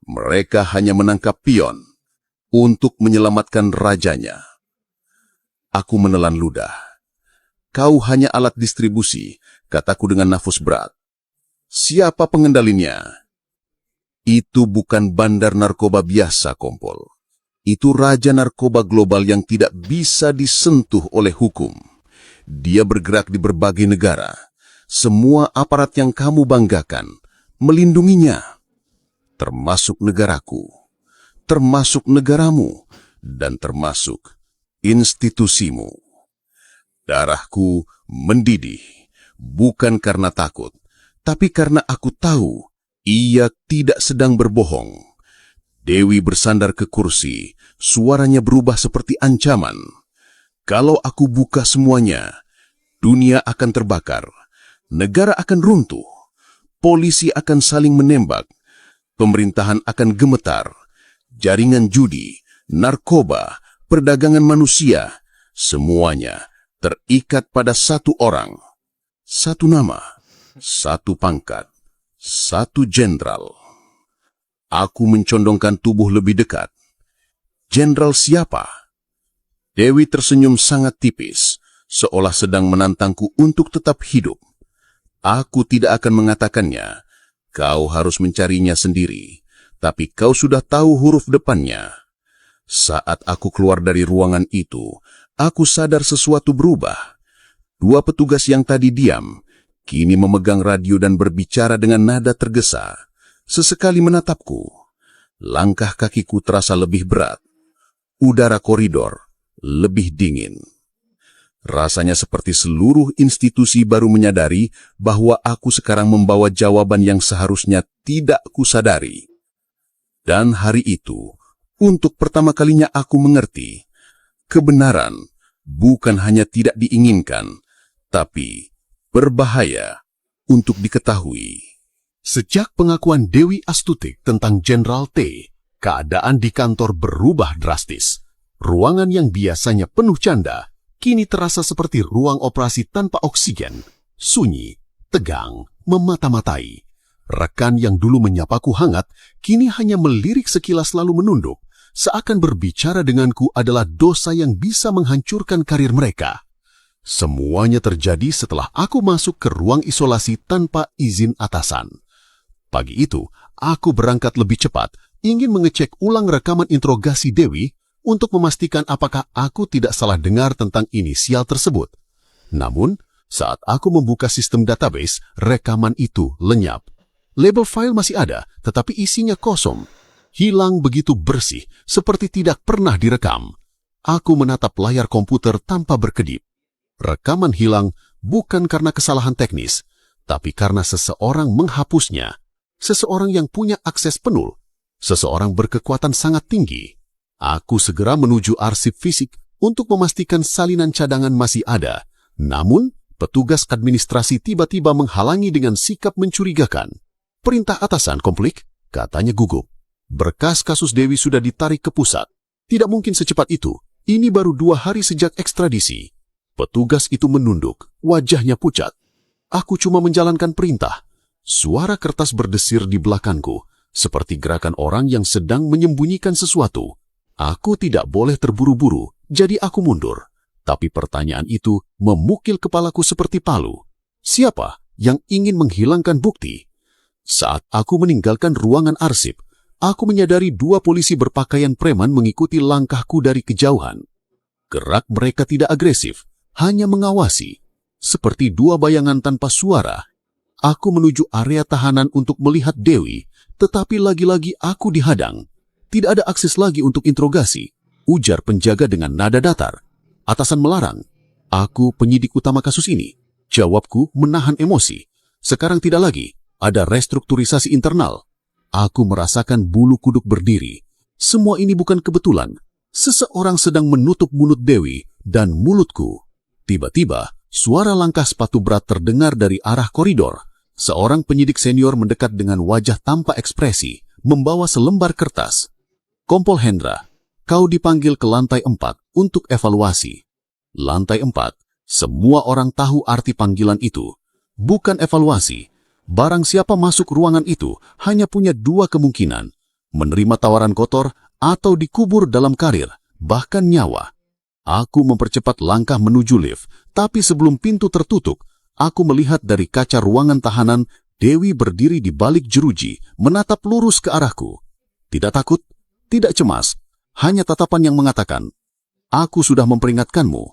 Mereka hanya menangkap pion untuk menyelamatkan rajanya." Aku menelan ludah. "Kau hanya alat distribusi," kataku dengan nafas berat. "Siapa pengendalinya?" "Itu bukan bandar narkoba biasa, Kompol. Itu raja narkoba global yang tidak bisa disentuh oleh hukum. Dia bergerak di berbagai negara. Semua aparat yang kamu banggakan melindunginya. Termasuk negaraku, termasuk negaramu, dan termasuk institusimu. Darahku mendidih, bukan karena takut, tapi karena aku tahu ia tidak sedang berbohong." Dewi bersandar ke kursi, suaranya berubah seperti ancaman. "Kalau aku buka semuanya, dunia akan terbakar, negara akan runtuh, polisi akan saling menembak, pemerintahan akan gemetar, jaringan judi, narkoba, perdagangan manusia, semuanya terikat pada satu orang, satu nama, satu pangkat, satu jenderal." Aku mencondongkan tubuh lebih dekat. "Jenderal siapa?" Dewi tersenyum sangat tipis, seolah sedang menantangku untuk tetap hidup. "Aku tidak akan mengatakannya. Kau harus mencarinya sendiri. Tapi kau sudah tahu huruf depannya." Saat aku keluar dari ruangan itu, aku sadar sesuatu berubah. 2 petugas yang tadi diam, kini memegang radio dan berbicara dengan nada tergesa. Sesekali menatapku. Langkah kakiku terasa lebih berat. Udara koridor lebih dingin. Rasanya seperti seluruh institusi baru menyadari bahwa aku sekarang membawa jawaban yang seharusnya tidak kusadari. Dan hari itu, untuk pertama kalinya aku mengerti, kebenaran bukan hanya tidak diinginkan, tapi berbahaya untuk diketahui. Sejak pengakuan Dewi Astuti tentang Jenderal T, keadaan di kantor berubah drastis. Ruangan yang biasanya penuh canda, kini terasa seperti ruang operasi tanpa oksigen, sunyi, tegang, memata-matai. Rekan yang dulu menyapaku hangat, kini hanya melirik sekilas lalu menunduk, seakan berbicara denganku adalah dosa yang bisa menghancurkan karir mereka. Semuanya terjadi setelah aku masuk ke ruang isolasi tanpa izin atasan. Pagi itu, aku berangkat lebih cepat, ingin mengecek ulang rekaman interogasi Dewi untuk memastikan apakah aku tidak salah dengar tentang inisial tersebut. Namun, saat aku membuka sistem database, rekaman itu lenyap. Label file masih ada, tetapi isinya kosong. Hilang begitu bersih, seperti tidak pernah direkam. Aku menatap layar komputer tanpa berkedip. Rekaman hilang bukan karena kesalahan teknis, tapi karena seseorang menghapusnya. Seseorang yang punya akses penuh. Seseorang berkekuatan sangat tinggi. Aku segera menuju arsip fisik untuk memastikan salinan cadangan masih ada. Namun, petugas administrasi tiba-tiba menghalangi dengan sikap mencurigakan. Perintah atasan konflik, katanya gugup. Berkas kasus Dewi sudah ditarik ke pusat. Tidak mungkin secepat itu. Ini baru 2 hari sejak ekstradisi. Petugas itu menunduk, wajahnya pucat. Aku cuma menjalankan perintah. Suara kertas berdesir di belakangku, seperti gerakan orang yang sedang menyembunyikan sesuatu. Aku tidak boleh terburu-buru, jadi aku mundur. Tapi pertanyaan itu memukil kepalaku seperti palu. Siapa yang ingin menghilangkan bukti? Saat aku meninggalkan ruangan arsip, aku menyadari 2 polisi berpakaian preman mengikuti langkahku dari kejauhan. Gerak mereka tidak agresif, hanya mengawasi. Seperti 2 bayangan tanpa suara. Aku menuju area tahanan untuk melihat Dewi, tetapi lagi-lagi aku dihadang. Tidak ada akses lagi untuk interogasi, ujar penjaga dengan nada datar. Atasan melarang. Aku penyidik utama kasus ini. Jawabku menahan emosi. Sekarang tidak lagi. Ada restrukturisasi internal. Aku merasakan bulu kuduk berdiri. Semua ini bukan kebetulan. Seseorang sedang menutup mulut Dewi dan mulutku. Tiba-tiba, suara langkah sepatu berat terdengar dari arah koridor. Seorang penyidik senior mendekat dengan wajah tanpa ekspresi, membawa selembar kertas. Kompol Hendra, kau dipanggil ke lantai 4 untuk evaluasi. Lantai 4, semua orang tahu arti panggilan itu. Bukan evaluasi. Barang siapa masuk ruangan itu hanya punya 2 kemungkinan. Menerima tawaran kotor atau dikubur dalam karir, bahkan nyawa. Aku mempercepat langkah menuju lift, tapi sebelum pintu tertutup, aku melihat dari kaca ruangan tahanan, Dewi berdiri di balik jeruji, menatap lurus ke arahku. Tidak takut, tidak cemas, hanya tatapan yang mengatakan, "Aku sudah memperingatkanmu,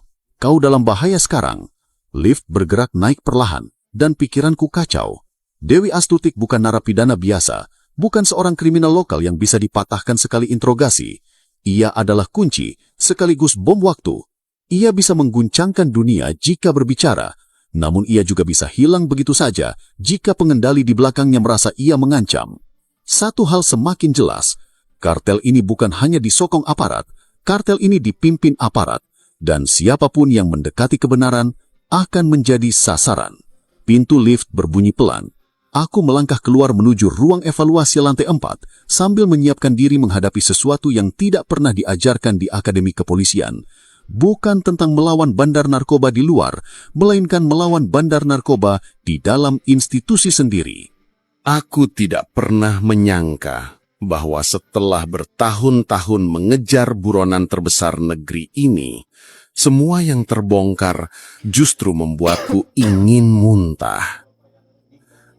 kau dalam bahaya sekarang." Lift bergerak naik perlahan, dan pikiranku kacau. Dewi Astutik bukan narapidana biasa, bukan seorang kriminal lokal yang bisa dipatahkan sekali interogasi. Ia adalah kunci, sekaligus bom waktu. Ia bisa mengguncangkan dunia jika berbicara, namun ia juga bisa hilang begitu saja jika pengendali di belakangnya merasa ia mengancam. Satu hal semakin jelas, kartel ini bukan hanya disokong aparat, kartel ini dipimpin aparat, dan siapapun yang mendekati kebenaran akan menjadi sasaran. Pintu lift berbunyi pelan. Aku melangkah keluar menuju ruang evaluasi lantai 4 sambil menyiapkan diri menghadapi sesuatu yang tidak pernah diajarkan di Akademi Kepolisian. Bukan tentang melawan bandar narkoba di luar, melainkan melawan bandar narkoba di dalam institusi sendiri. Aku tidak pernah menyangka bahwa setelah bertahun-tahun mengejar buronan terbesar negeri ini, semua yang terbongkar justru membuatku ingin muntah.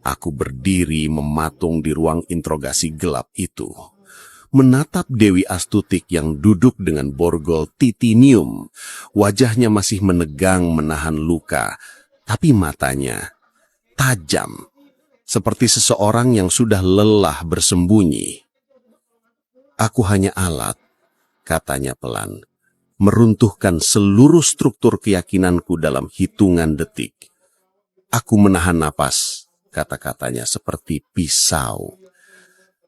Aku berdiri mematung di ruang interogasi gelap itu, menatap Dewi Astutik yang duduk dengan borgol titanium. Wajahnya masih menegang menahan luka, tapi matanya tajam, seperti seseorang yang sudah lelah bersembunyi. "Aku hanya alat," katanya pelan, "meruntuhkan seluruh struktur keyakinanku dalam hitungan detik." Aku menahan napas. Kata-katanya seperti pisau.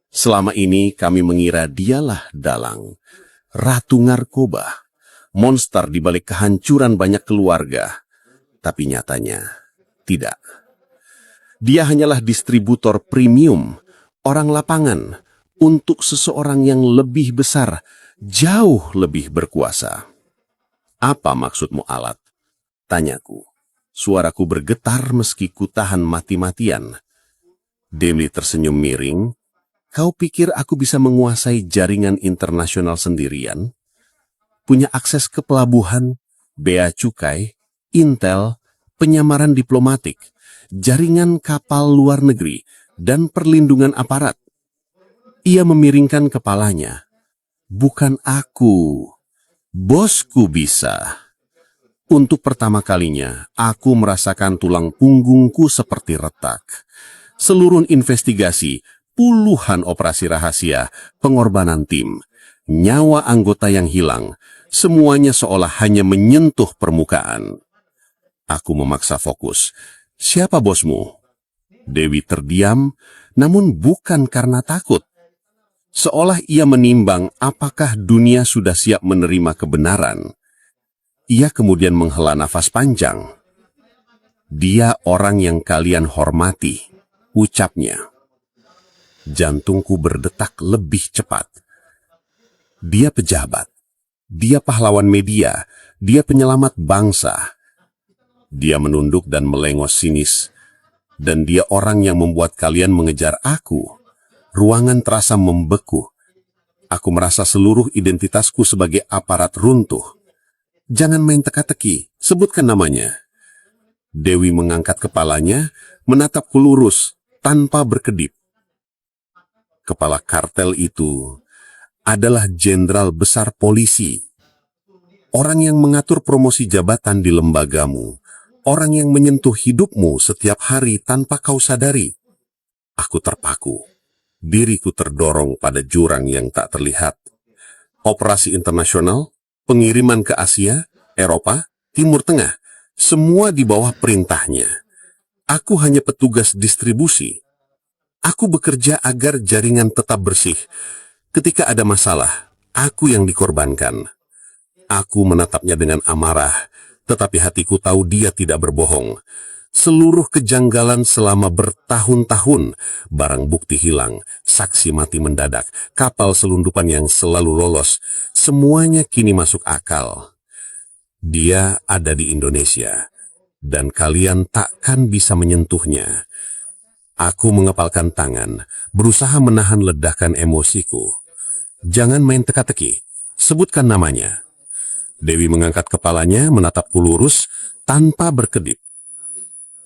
Selama ini kami mengira dialah dalang, ratu narkoba, monster di balik kehancuran banyak keluarga. Tapi nyatanya, tidak. Dia hanyalah distributor premium, orang lapangan, untuk seseorang yang lebih besar, jauh lebih berkuasa. "Apa maksudmu alat?" tanyaku. Suaraku bergetar meski ku tahan mati-matian. Dewi tersenyum miring. Kau pikir aku bisa menguasai jaringan internasional sendirian? Punya akses ke pelabuhan, bea cukai, intel, penyamaran diplomatik, jaringan kapal luar negeri, dan perlindungan aparat. Ia memiringkan kepalanya. Bukan aku. Bosku bisa. Untuk pertama kalinya, aku merasakan tulang punggungku seperti retak. Seluruh investigasi, puluhan operasi rahasia, pengorbanan tim, nyawa anggota yang hilang, semuanya seolah hanya menyentuh permukaan. Aku memaksa fokus. Siapa bosmu? Dewi terdiam, namun bukan karena takut. Seolah ia menimbang apakah dunia sudah siap menerima kebenaran. Ia kemudian menghela nafas panjang. Dia orang yang kalian hormati, ucapnya. Jantungku berdetak lebih cepat. Dia pejabat. Dia pahlawan media. Dia penyelamat bangsa. Dia menunduk dan melengos sinis. Dan dia orang yang membuat kalian mengejar aku. Ruangan terasa membeku. Aku merasa seluruh identitasku sebagai aparat runtuh. Jangan main teka-teki, sebutkan namanya. Dewi mengangkat kepalanya, menatapku lurus, tanpa berkedip. Kepala kartel itu adalah jenderal besar polisi. Orang yang mengatur promosi jabatan di lembagamu. Orang yang menyentuh hidupmu setiap hari tanpa kau sadari. Aku terpaku. Diriku terdorong pada jurang yang tak terlihat. Operasi internasional, pengiriman ke Asia, Eropa, Timur Tengah, semua di bawah perintahnya. Aku hanya petugas distribusi. Aku bekerja agar jaringan tetap bersih. Ketika ada masalah, aku yang dikorbankan. Aku menatapnya dengan amarah, tetapi hatiku tahu dia tidak berbohong. Seluruh kejanggalan selama bertahun-tahun, barang bukti hilang, saksi mati mendadak, kapal selundupan yang selalu lolos, semuanya kini masuk akal. Dia ada di Indonesia, dan kalian takkan bisa menyentuhnya. Aku mengepalkan tangan, berusaha menahan ledakan emosiku. Jangan main teka-teki, sebutkan namanya. Dewi mengangkat kepalanya, menatapku lurus, tanpa berkedip.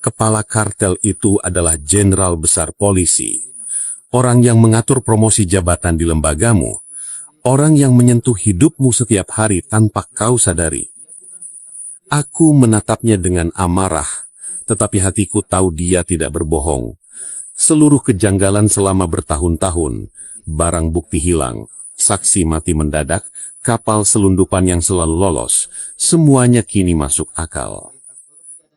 Kepala kartel itu adalah jenderal besar polisi. Orang yang mengatur promosi jabatan di lembagamu. Orang yang menyentuh hidupmu setiap hari tanpa kau sadari. Aku menatapnya dengan amarah, tetapi hatiku tahu dia tidak berbohong. Seluruh kejanggalan selama bertahun-tahun, barang bukti hilang, saksi mati mendadak, kapal selundupan yang selalu lolos, semuanya kini masuk akal.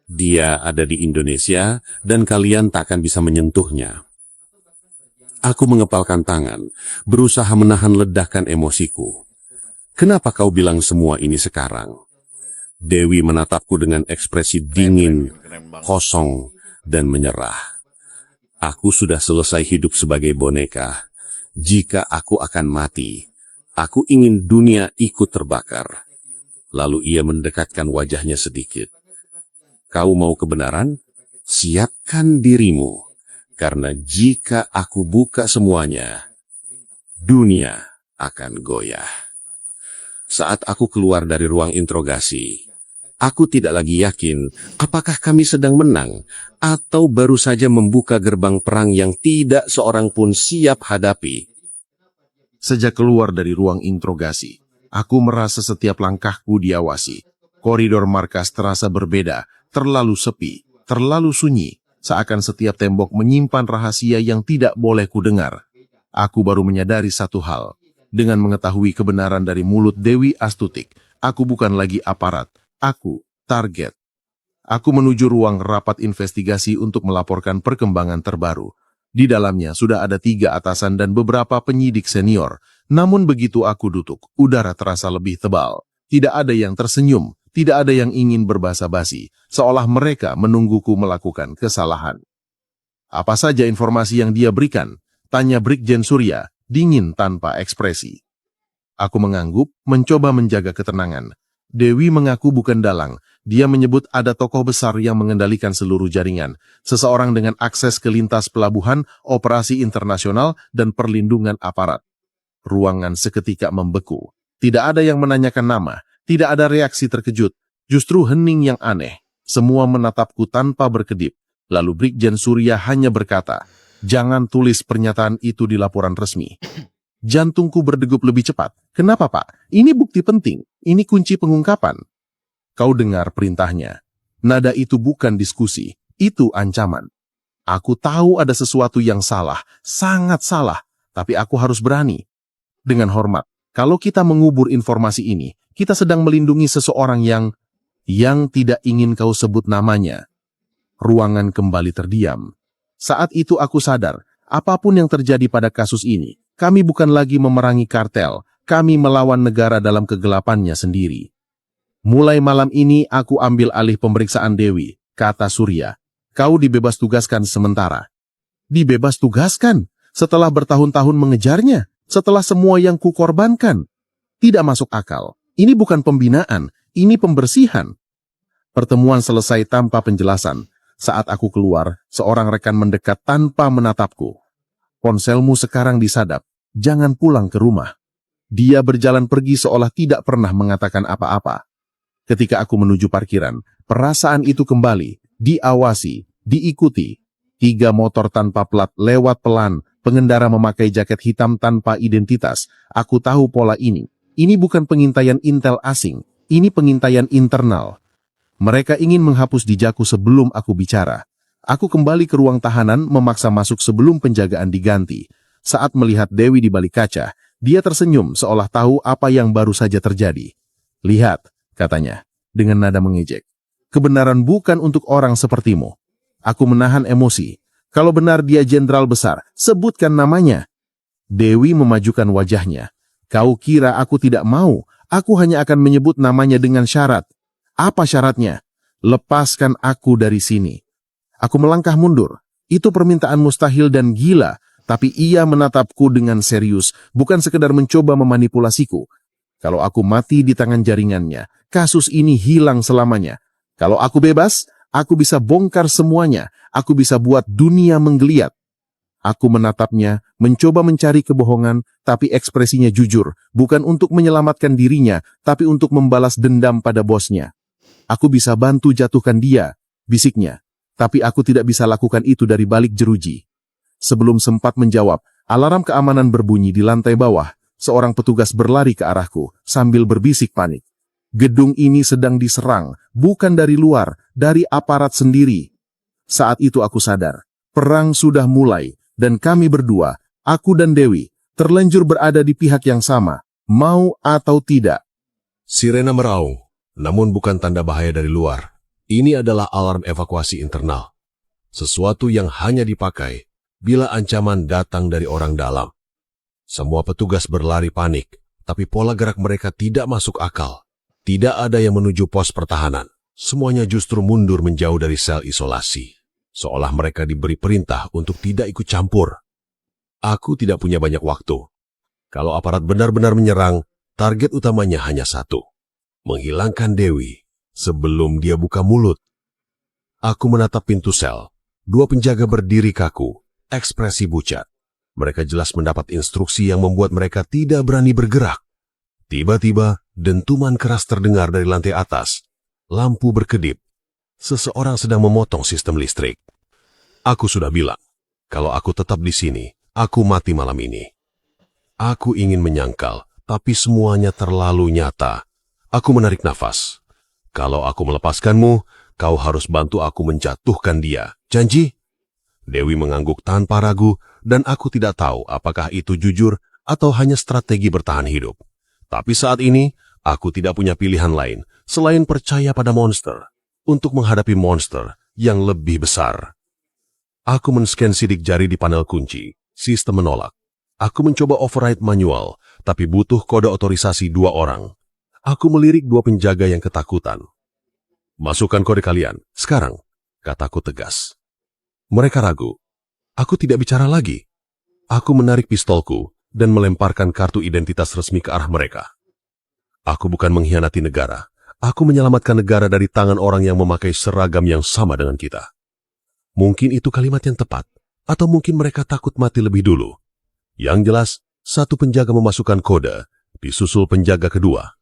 Dia ada di Indonesia, dan kalian tak akan bisa menyentuhnya. Aku mengepalkan tangan, berusaha menahan ledakan emosiku. Kenapa kau bilang semua ini sekarang? Dewi menatapku dengan ekspresi dingin, kosong, dan menyerah. Aku sudah selesai hidup sebagai boneka. Jika aku akan mati, aku ingin dunia ikut terbakar. Lalu ia mendekatkan wajahnya sedikit. Kau mau kebenaran? Siapkan dirimu. Karena jika aku buka semuanya, dunia akan goyah. Saat aku keluar dari ruang interogasi, aku tidak lagi yakin apakah kami sedang menang atau baru saja membuka gerbang perang yang tidak seorang pun siap hadapi. Sejak keluar dari ruang interogasi, aku merasa setiap langkahku diawasi. Koridor markas terasa berbeda, terlalu sepi, terlalu sunyi, seakan setiap tembok menyimpan rahasia yang tidak boleh kudengar. Aku baru menyadari satu hal. Dengan mengetahui kebenaran dari mulut Dewi Astutik, aku bukan lagi aparat, aku target. Aku menuju ruang rapat investigasi untuk melaporkan perkembangan terbaru. Di dalamnya sudah ada 3 atasan dan beberapa penyidik senior. Namun begitu aku duduk, udara terasa lebih tebal. Tidak ada yang tersenyum, tidak ada yang ingin berbasa-basi, seolah mereka menungguku melakukan kesalahan. Apa saja informasi yang dia berikan? Tanya Brigjen Surya, dingin tanpa ekspresi. Aku mengangguk, mencoba menjaga ketenangan. Dewi mengaku bukan dalang. Dia menyebut ada tokoh besar yang mengendalikan seluruh jaringan, seseorang dengan akses ke lintas pelabuhan, operasi internasional, dan perlindungan aparat. Ruangan seketika membeku. Tidak ada yang menanyakan nama, tidak ada reaksi terkejut, justru hening yang aneh. Semua menatapku tanpa berkedip. Lalu Brigjen Surya hanya berkata, "Jangan tulis pernyataan itu di laporan resmi." Jantungku berdegup lebih cepat. "Kenapa, Pak? Ini bukti penting. Ini kunci pengungkapan." Kau dengar perintahnya. Nada itu bukan diskusi, itu ancaman. Aku tahu ada sesuatu yang salah, sangat salah, tapi aku harus berani. Dengan hormat, kalau kita mengubur informasi ini, kita sedang melindungi seseorang yang tidak ingin kau sebut namanya. Ruangan kembali terdiam. Saat itu aku sadar, apapun yang terjadi pada kasus ini, kami bukan lagi memerangi kartel, kami melawan negara dalam kegelapannya sendiri. "Mulai malam ini aku ambil alih pemeriksaan Dewi," kata Surya. "Kau dibebas tugaskan sementara." Dibebas tugaskan? Setelah bertahun-tahun mengejarnya? Setelah semua yang kukorbankan? Tidak masuk akal. Ini bukan pembinaan, ini pembersihan. Pertemuan selesai tanpa penjelasan. Saat aku keluar, seorang rekan mendekat tanpa menatapku. "Ponselmu sekarang disadap, jangan pulang ke rumah." Dia berjalan pergi seolah tidak pernah mengatakan apa-apa. Ketika aku menuju parkiran, perasaan itu kembali, diawasi, diikuti. 3 motor tanpa plat lewat pelan, pengendara memakai jaket hitam tanpa identitas. Aku tahu pola ini. Ini bukan pengintaian intel asing, ini pengintaian internal. Mereka ingin menghapus jejakku sebelum aku bicara. Aku kembali ke ruang tahanan, memaksa masuk sebelum penjagaan diganti. Saat melihat Dewi di balik kaca, dia tersenyum seolah tahu apa yang baru saja terjadi. "Lihat," katanya, dengan nada mengejek. "Kebenaran bukan untuk orang sepertimu." Aku menahan emosi. Kalau benar dia jenderal besar, sebutkan namanya. Dewi memajukan wajahnya. "Kau kira aku tidak mau? Aku hanya akan menyebut namanya dengan syarat." "Apa syaratnya?" "Lepaskan aku dari sini." Aku melangkah mundur. Itu permintaan mustahil dan gila, tapi ia menatapku dengan serius, bukan sekedar mencoba memanipulasiku. Kalau aku mati di tangan jaringannya, kasus ini hilang selamanya. Kalau aku bebas, aku bisa bongkar semuanya. Aku bisa buat dunia menggeliat. Aku menatapnya, mencoba mencari kebohongan, tapi ekspresinya jujur, bukan untuk menyelamatkan dirinya, tapi untuk membalas dendam pada bosnya. "Aku bisa bantu jatuhkan dia," bisiknya, "tapi aku tidak bisa lakukan itu dari balik jeruji." Sebelum sempat menjawab, alarm keamanan berbunyi di lantai bawah. Seorang petugas berlari ke arahku sambil berbisik panik. Gedung ini sedang diserang, bukan dari luar, dari aparat sendiri. Saat itu aku sadar, perang sudah mulai, dan kami berdua, aku dan Dewi, terlanjur berada di pihak yang sama, mau atau tidak. Sirena meraung, namun bukan tanda bahaya dari luar. Ini adalah alarm evakuasi internal. Sesuatu yang hanya dipakai bila ancaman datang dari orang dalam. Semua petugas berlari panik, tapi pola gerak mereka tidak masuk akal. Tidak ada yang menuju pos pertahanan. Semuanya justru mundur menjauh dari sel isolasi. Seolah mereka diberi perintah untuk tidak ikut campur. Aku tidak punya banyak waktu. Kalau aparat benar-benar menyerang, target utamanya hanya satu. Menghilangkan Dewi sebelum dia buka mulut. Aku menatap pintu sel. 2 penjaga berdiri kaku, ekspresi pucat. Mereka jelas mendapat instruksi yang membuat mereka tidak berani bergerak. Tiba-tiba, dentuman keras terdengar dari lantai atas. Lampu berkedip. Seseorang sedang memotong sistem listrik. Aku sudah bilang, kalau aku tetap di sini, aku mati malam ini. Aku ingin menyangkal, tapi semuanya terlalu nyata. Aku menarik nafas. Kalau aku melepaskanmu, kau harus bantu aku menjatuhkan dia. Janji? Dewi mengangguk tanpa ragu, dan aku tidak tahu apakah itu jujur atau hanya strategi bertahan hidup. Tapi saat ini, aku tidak punya pilihan lain selain percaya pada monster untuk menghadapi monster yang lebih besar. Aku men-scan sidik jari di panel kunci. Sistem menolak. Aku mencoba override manual, tapi butuh kode otorisasi 2 orang. Aku melirik 2 penjaga yang ketakutan. "Masukkan kode kalian, sekarang," kataku tegas. Mereka ragu. Aku tidak bicara lagi. Aku menarik pistolku dan melemparkan kartu identitas resmi ke arah mereka. Aku bukan mengkhianati negara. Aku menyelamatkan negara dari tangan orang yang memakai seragam yang sama dengan kita. Mungkin itu kalimat yang tepat, atau mungkin mereka takut mati lebih dulu. Yang jelas, satu penjaga memasukkan kode, disusul penjaga kedua.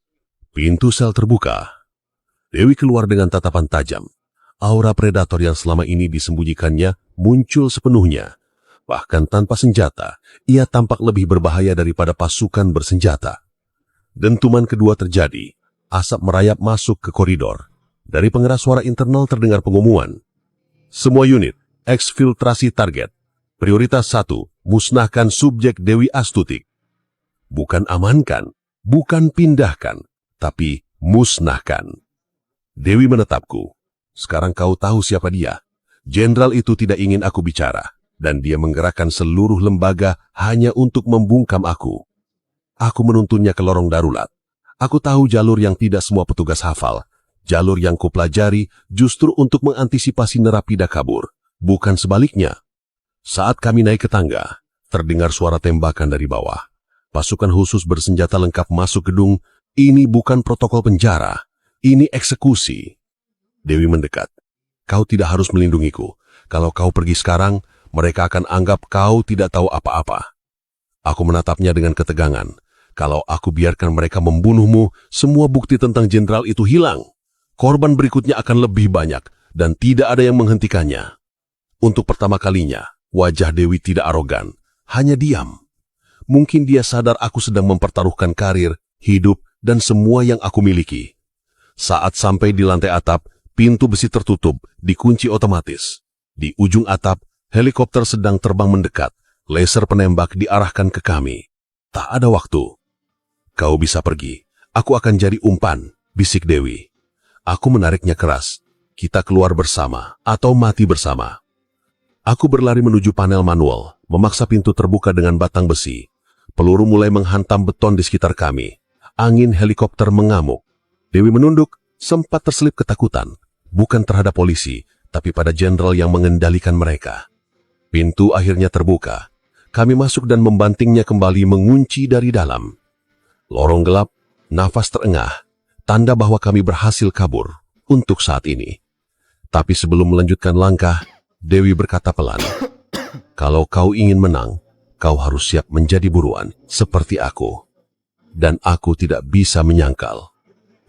Pintu sel terbuka. Dewi keluar dengan tatapan tajam. Aura predator yang selama ini disembunyikannya muncul sepenuhnya. Bahkan tanpa senjata, ia tampak lebih berbahaya daripada pasukan bersenjata. Dentuman kedua terjadi. Asap merayap masuk ke koridor. Dari pengeras suara internal terdengar pengumuman. Semua unit, eksfiltrasi target. Prioritas 1, musnahkan subjek Dewi Astutik. Bukan amankan, bukan pindahkan, tapi musnahkan. Dewi menetapku. Sekarang kau tahu siapa dia. Jenderal itu tidak ingin aku bicara, dan dia menggerakkan seluruh lembaga hanya untuk membungkam aku. Aku menuntunnya ke lorong darurat. Aku tahu jalur yang tidak semua petugas hafal. Jalur yang kupelajari justru untuk mengantisipasi nerapida kabur, bukan sebaliknya. Saat kami naik ke tangga, terdengar suara tembakan dari bawah. Pasukan khusus bersenjata lengkap masuk gedung. Ini bukan protokol penjara, ini eksekusi. Dewi mendekat. Kau tidak harus melindungiku. Kalau kau pergi sekarang, mereka akan anggap kau tidak tahu apa-apa. Aku menatapnya dengan ketegangan. Kalau aku biarkan mereka membunuhmu, semua bukti tentang jenderal itu hilang. Korban berikutnya akan lebih banyak, dan tidak ada yang menghentikannya. Untuk pertama kalinya, wajah Dewi tidak arogan, hanya diam. Mungkin dia sadar aku sedang mempertaruhkan karir, hidup, dan semua yang aku miliki. Saat sampai di lantai atap, pintu besi tertutup, dikunci otomatis. Di ujung atap, helikopter sedang terbang mendekat. Laser penembak diarahkan ke kami. Tak ada waktu. Kau bisa pergi. Aku akan jadi umpan, bisik Dewi. Aku menariknya keras. Kita keluar bersama, atau mati bersama. Aku berlari menuju panel manual, memaksa pintu terbuka dengan batang besi. Peluru mulai menghantam beton di sekitar kami. Angin helikopter mengamuk. Dewi menunduk, sempat terselip ketakutan. Bukan terhadap polisi, tapi pada jenderal yang mengendalikan mereka. Pintu akhirnya terbuka. Kami masuk dan membantingnya kembali mengunci dari dalam. Lorong gelap, nafas terengah, tanda bahwa kami berhasil kabur untuk saat ini. Tapi sebelum melanjutkan langkah, Dewi berkata pelan, kalau kau ingin menang, kau harus siap menjadi buruan seperti aku. Dan aku tidak bisa menyangkal.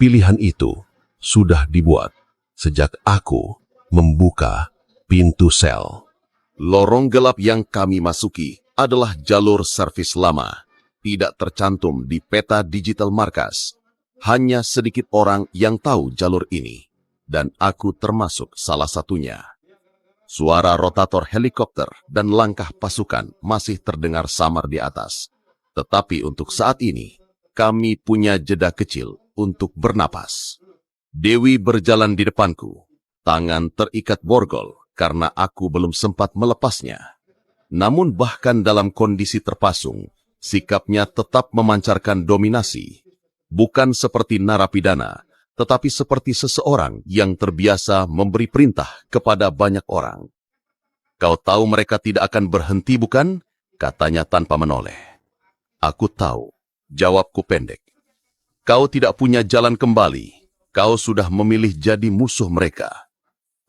Pilihan itu sudah dibuat sejak aku membuka pintu sel. Lorong gelap yang kami masuki adalah jalur servis lama. Tidak tercantum di peta digital markas. Hanya sedikit orang yang tahu jalur ini. Dan aku termasuk salah satunya. Suara rotator helikopter dan langkah pasukan masih terdengar samar di atas. Tetapi untuk saat ini, kami punya jeda kecil untuk bernapas. Dewi berjalan di depanku. Tangan terikat borgol karena aku belum sempat melepasnya. Namun bahkan dalam kondisi terpasung, sikapnya tetap memancarkan dominasi. Bukan seperti narapidana, tetapi seperti seseorang yang terbiasa memberi perintah kepada banyak orang. Kau tahu mereka tidak akan berhenti, bukan? Katanya tanpa menoleh. Aku tahu, jawabku pendek. Kau tidak punya jalan kembali. Kau sudah memilih jadi musuh mereka.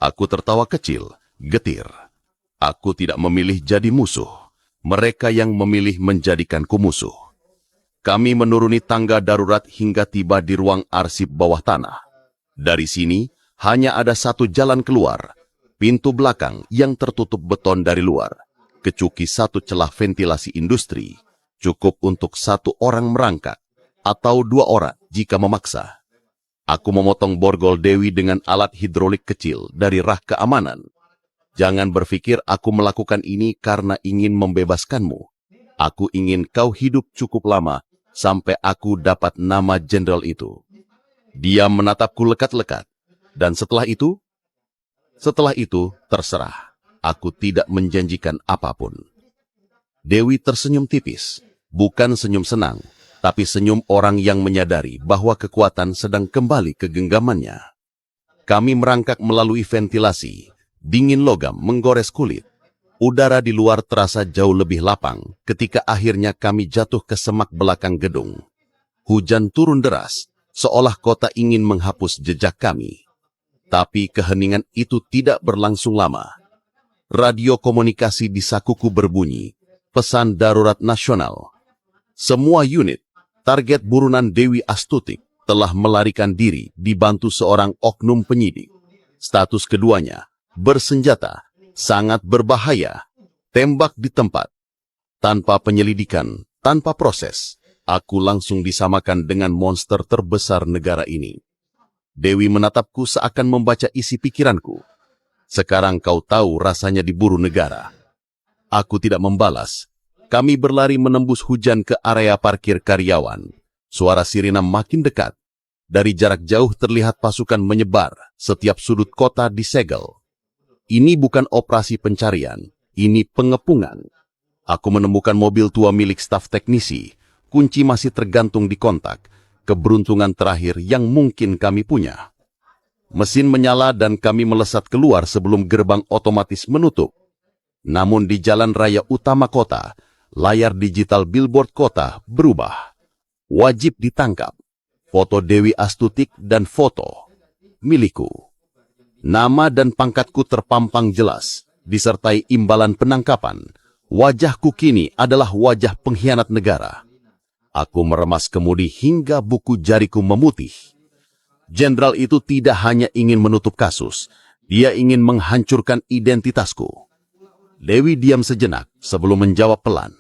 Aku tertawa kecil, getir. Aku tidak memilih jadi musuh. Mereka yang memilih menjadikanku musuh. Kami menuruni tangga darurat hingga tiba di ruang arsip bawah tanah. Dari sini, hanya ada satu jalan keluar. Pintu belakang yang tertutup beton dari luar. Kecuki satu celah ventilasi industri. Cukup untuk satu orang merangkak. Atau dua orang jika memaksa. Aku memotong borgol Dewi dengan alat hidrolik kecil dari rak keamanan. Jangan berpikir aku melakukan ini karena ingin membebaskanmu. Aku ingin kau hidup cukup lama sampai aku dapat nama jenderal itu. Dia menatapku lekat-lekat. Dan setelah itu terserah. Aku tidak menjanjikan apapun. Dewi tersenyum tipis. Bukan senyum senang, tapi senyum orang yang menyadari bahwa kekuatan sedang kembali ke genggamannya. Kami merangkak melalui ventilasi. Dingin logam menggores kulit. Udara di luar terasa jauh lebih lapang ketika akhirnya kami jatuh ke semak belakang gedung. Hujan turun deras, seolah kota ingin menghapus jejak kami. Tapi keheningan itu tidak berlangsung lama. Radio komunikasi di sakuku berbunyi, pesan darurat nasional. Semua unit, target buronan Dewi Astutik, telah melarikan diri dibantu seorang oknum penyidik. Status keduanya, bersenjata, sangat berbahaya, tembak di tempat. Tanpa penyelidikan, tanpa proses, aku langsung disamakan dengan monster terbesar negara ini. Dewi menatapku seakan membaca isi pikiranku. Sekarang kau tahu rasanya diburu negara. Aku tidak membalas. Kami berlari menembus hujan ke area parkir karyawan. Suara sirena makin dekat. Dari jarak jauh terlihat pasukan menyebar. Setiap sudut kota disegel. Ini bukan operasi pencarian. Ini pengepungan. Aku menemukan mobil tua milik staf teknisi. Kunci masih tergantung di kontak. Keberuntungan terakhir yang mungkin kami punya. Mesin menyala dan kami melesat keluar sebelum gerbang otomatis menutup. Namun di jalan raya utama kota, layar digital billboard kota berubah. Wajib ditangkap. Foto Dewi Astutik dan foto milikku. Nama dan pangkatku terpampang jelas, disertai imbalan penangkapan. Wajahku kini adalah wajah pengkhianat negara. Aku meremas kemudi hingga buku jariku memutih. Jenderal itu tidak hanya ingin menutup kasus, dia ingin menghancurkan identitasku. Dewi diam sejenak sebelum menjawab pelan.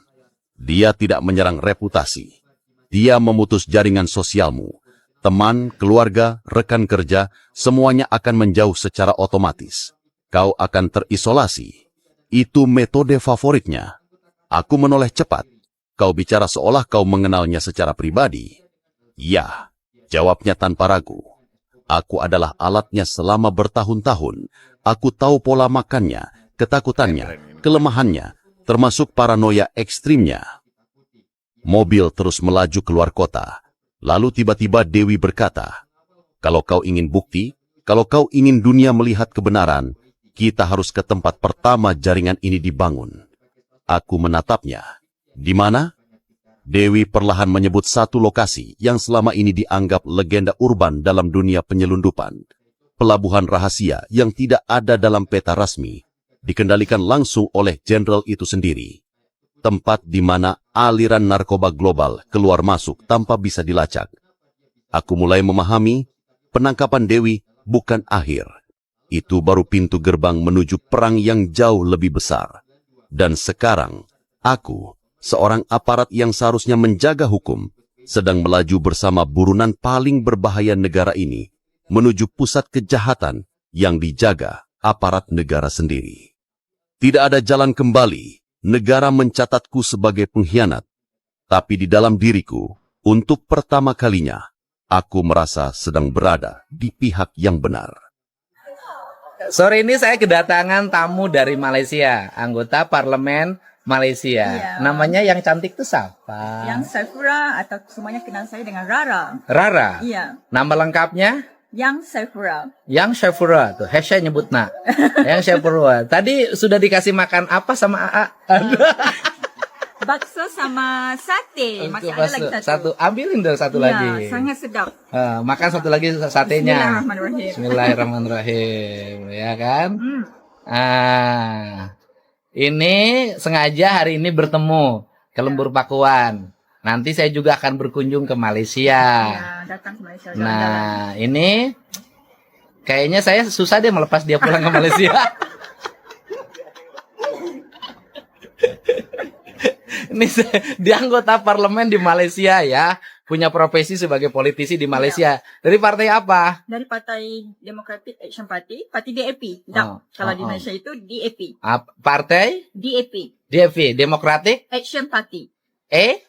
Dia tidak menyerang reputasi. Dia memutus jaringan sosialmu. Teman, keluarga, rekan kerja, semuanya akan menjauh secara otomatis. Kau akan terisolasi. Itu metode favoritnya. Aku menoleh cepat. Kau bicara seolah kau mengenalnya secara pribadi. Ya, jawabnya tanpa ragu. Aku adalah alatnya selama bertahun-tahun. Aku tahu pola makannya, ketakutannya, kelemahannya, termasuk paranoia ekstrimnya. Mobil terus melaju keluar kota. Lalu tiba-tiba Dewi berkata, kalau kau ingin bukti, kalau kau ingin dunia melihat kebenaran, kita harus ke tempat pertama jaringan ini dibangun. Aku menatapnya. Di mana? Dewi perlahan menyebut satu lokasi yang selama ini dianggap legenda urban dalam dunia penyelundupan. Pelabuhan rahasia yang tidak ada dalam peta rasmi, dikendalikan langsung oleh jenderal itu sendiri. Tempat di mana aliran narkoba global keluar masuk tanpa bisa dilacak. Aku mulai memahami, penangkapan Dewi bukan akhir. Itu baru pintu gerbang menuju perang yang jauh lebih besar. Dan sekarang, aku, seorang aparat yang seharusnya menjaga hukum, sedang melaju bersama buronan paling berbahaya negara ini, menuju pusat kejahatan yang dijaga aparat negara sendiri. Tidak ada jalan kembali. Negara mencatatku sebagai pengkhianat, tapi di dalam diriku, untuk pertama kalinya, aku merasa sedang berada di pihak yang benar. Sore ini saya kedatangan tamu dari Malaysia, anggota parlemen Malaysia. Iya. Namanya yang cantik itu siapa? Yang Saifura atau semuanya kenal saya dengan Rara. Rara? Iya. Nama lengkapnya? Yang Saifura. Yang Saifura tuh, Hesha nyebut nak. Yang Saifura. Tadi sudah dikasih makan apa sama AA? Bakso sama sate. Masih ada lagi Satu, ambilin dong satu ya, lagi. sangat sedap. Makan satu lagi satenya. Bismillahirrahmanirrahim. Bismillahirrahmanirrahim. Ya kan? Ini sengaja hari ini bertemu ke Lembur Pakuan. Nanti saya juga akan berkunjung ke Malaysia. Ya, datang ke Malaysia. Nah, ini kayaknya saya susah deh melepas dia pulang ke Malaysia. Ini dia anggota parlemen di Malaysia ya, punya profesi sebagai politisi di Malaysia. Dari partai apa? Dari Partai Democratic Action Party, Parti DAP. Kalau di Malaysia itu DAP. Partai? DAP. DAP, Democratic Action Party.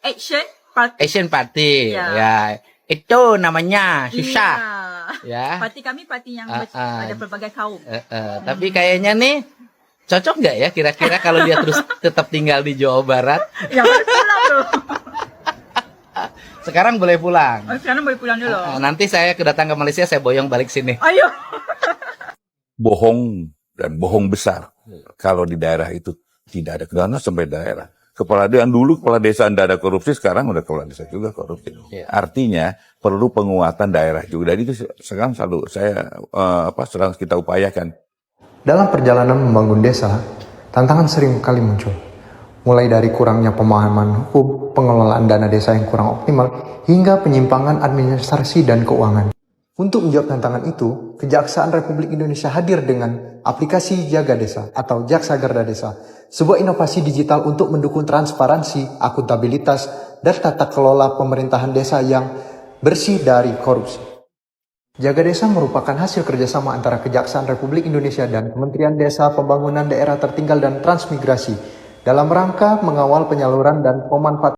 Action Party. Action Party. Ya. Ya. Itu namanya susah. Ya. Parti kami parti yang ada berbagai kaum. Tapi kayaknya nih cocok nggak ya kira-kira kalau dia terus tetap tinggal di Jawa Barat? Ya pulang loh. Sekarang boleh pulang. Sekarang boleh pulang dulu. Nanti saya kedatang ke Malaysia, saya boyong balik sini. Ayo. Bohong dan bohong besar kalau di daerah itu tidak ada, karena sampai daerah kepala desa dulu kepala desa tidak ada korupsi, sekarang udah kepala desa juga korupsi. Artinya perlu penguatan daerah juga. Dan itu sekarang selalu sedang kita upayakan. Dalam perjalanan membangun desa, tantangan sering kali muncul. Mulai dari kurangnya pemahaman hukum, pengelolaan dana desa yang kurang optimal, hingga penyimpangan administrasi dan keuangan. Untuk menjawab tantangan itu, Kejaksaan Republik Indonesia hadir dengan aplikasi Jaga Desa atau Jaksa Garda Desa, sebuah inovasi digital untuk mendukung transparansi, akuntabilitas, dan tata kelola pemerintahan desa yang bersih dari korupsi. Jaga Desa merupakan hasil kerjasama antara Kejaksaan Republik Indonesia dan Kementerian Desa, Pembangunan Daerah Tertinggal dan Transmigrasi dalam rangka mengawal penyaluran dan pemanfaatan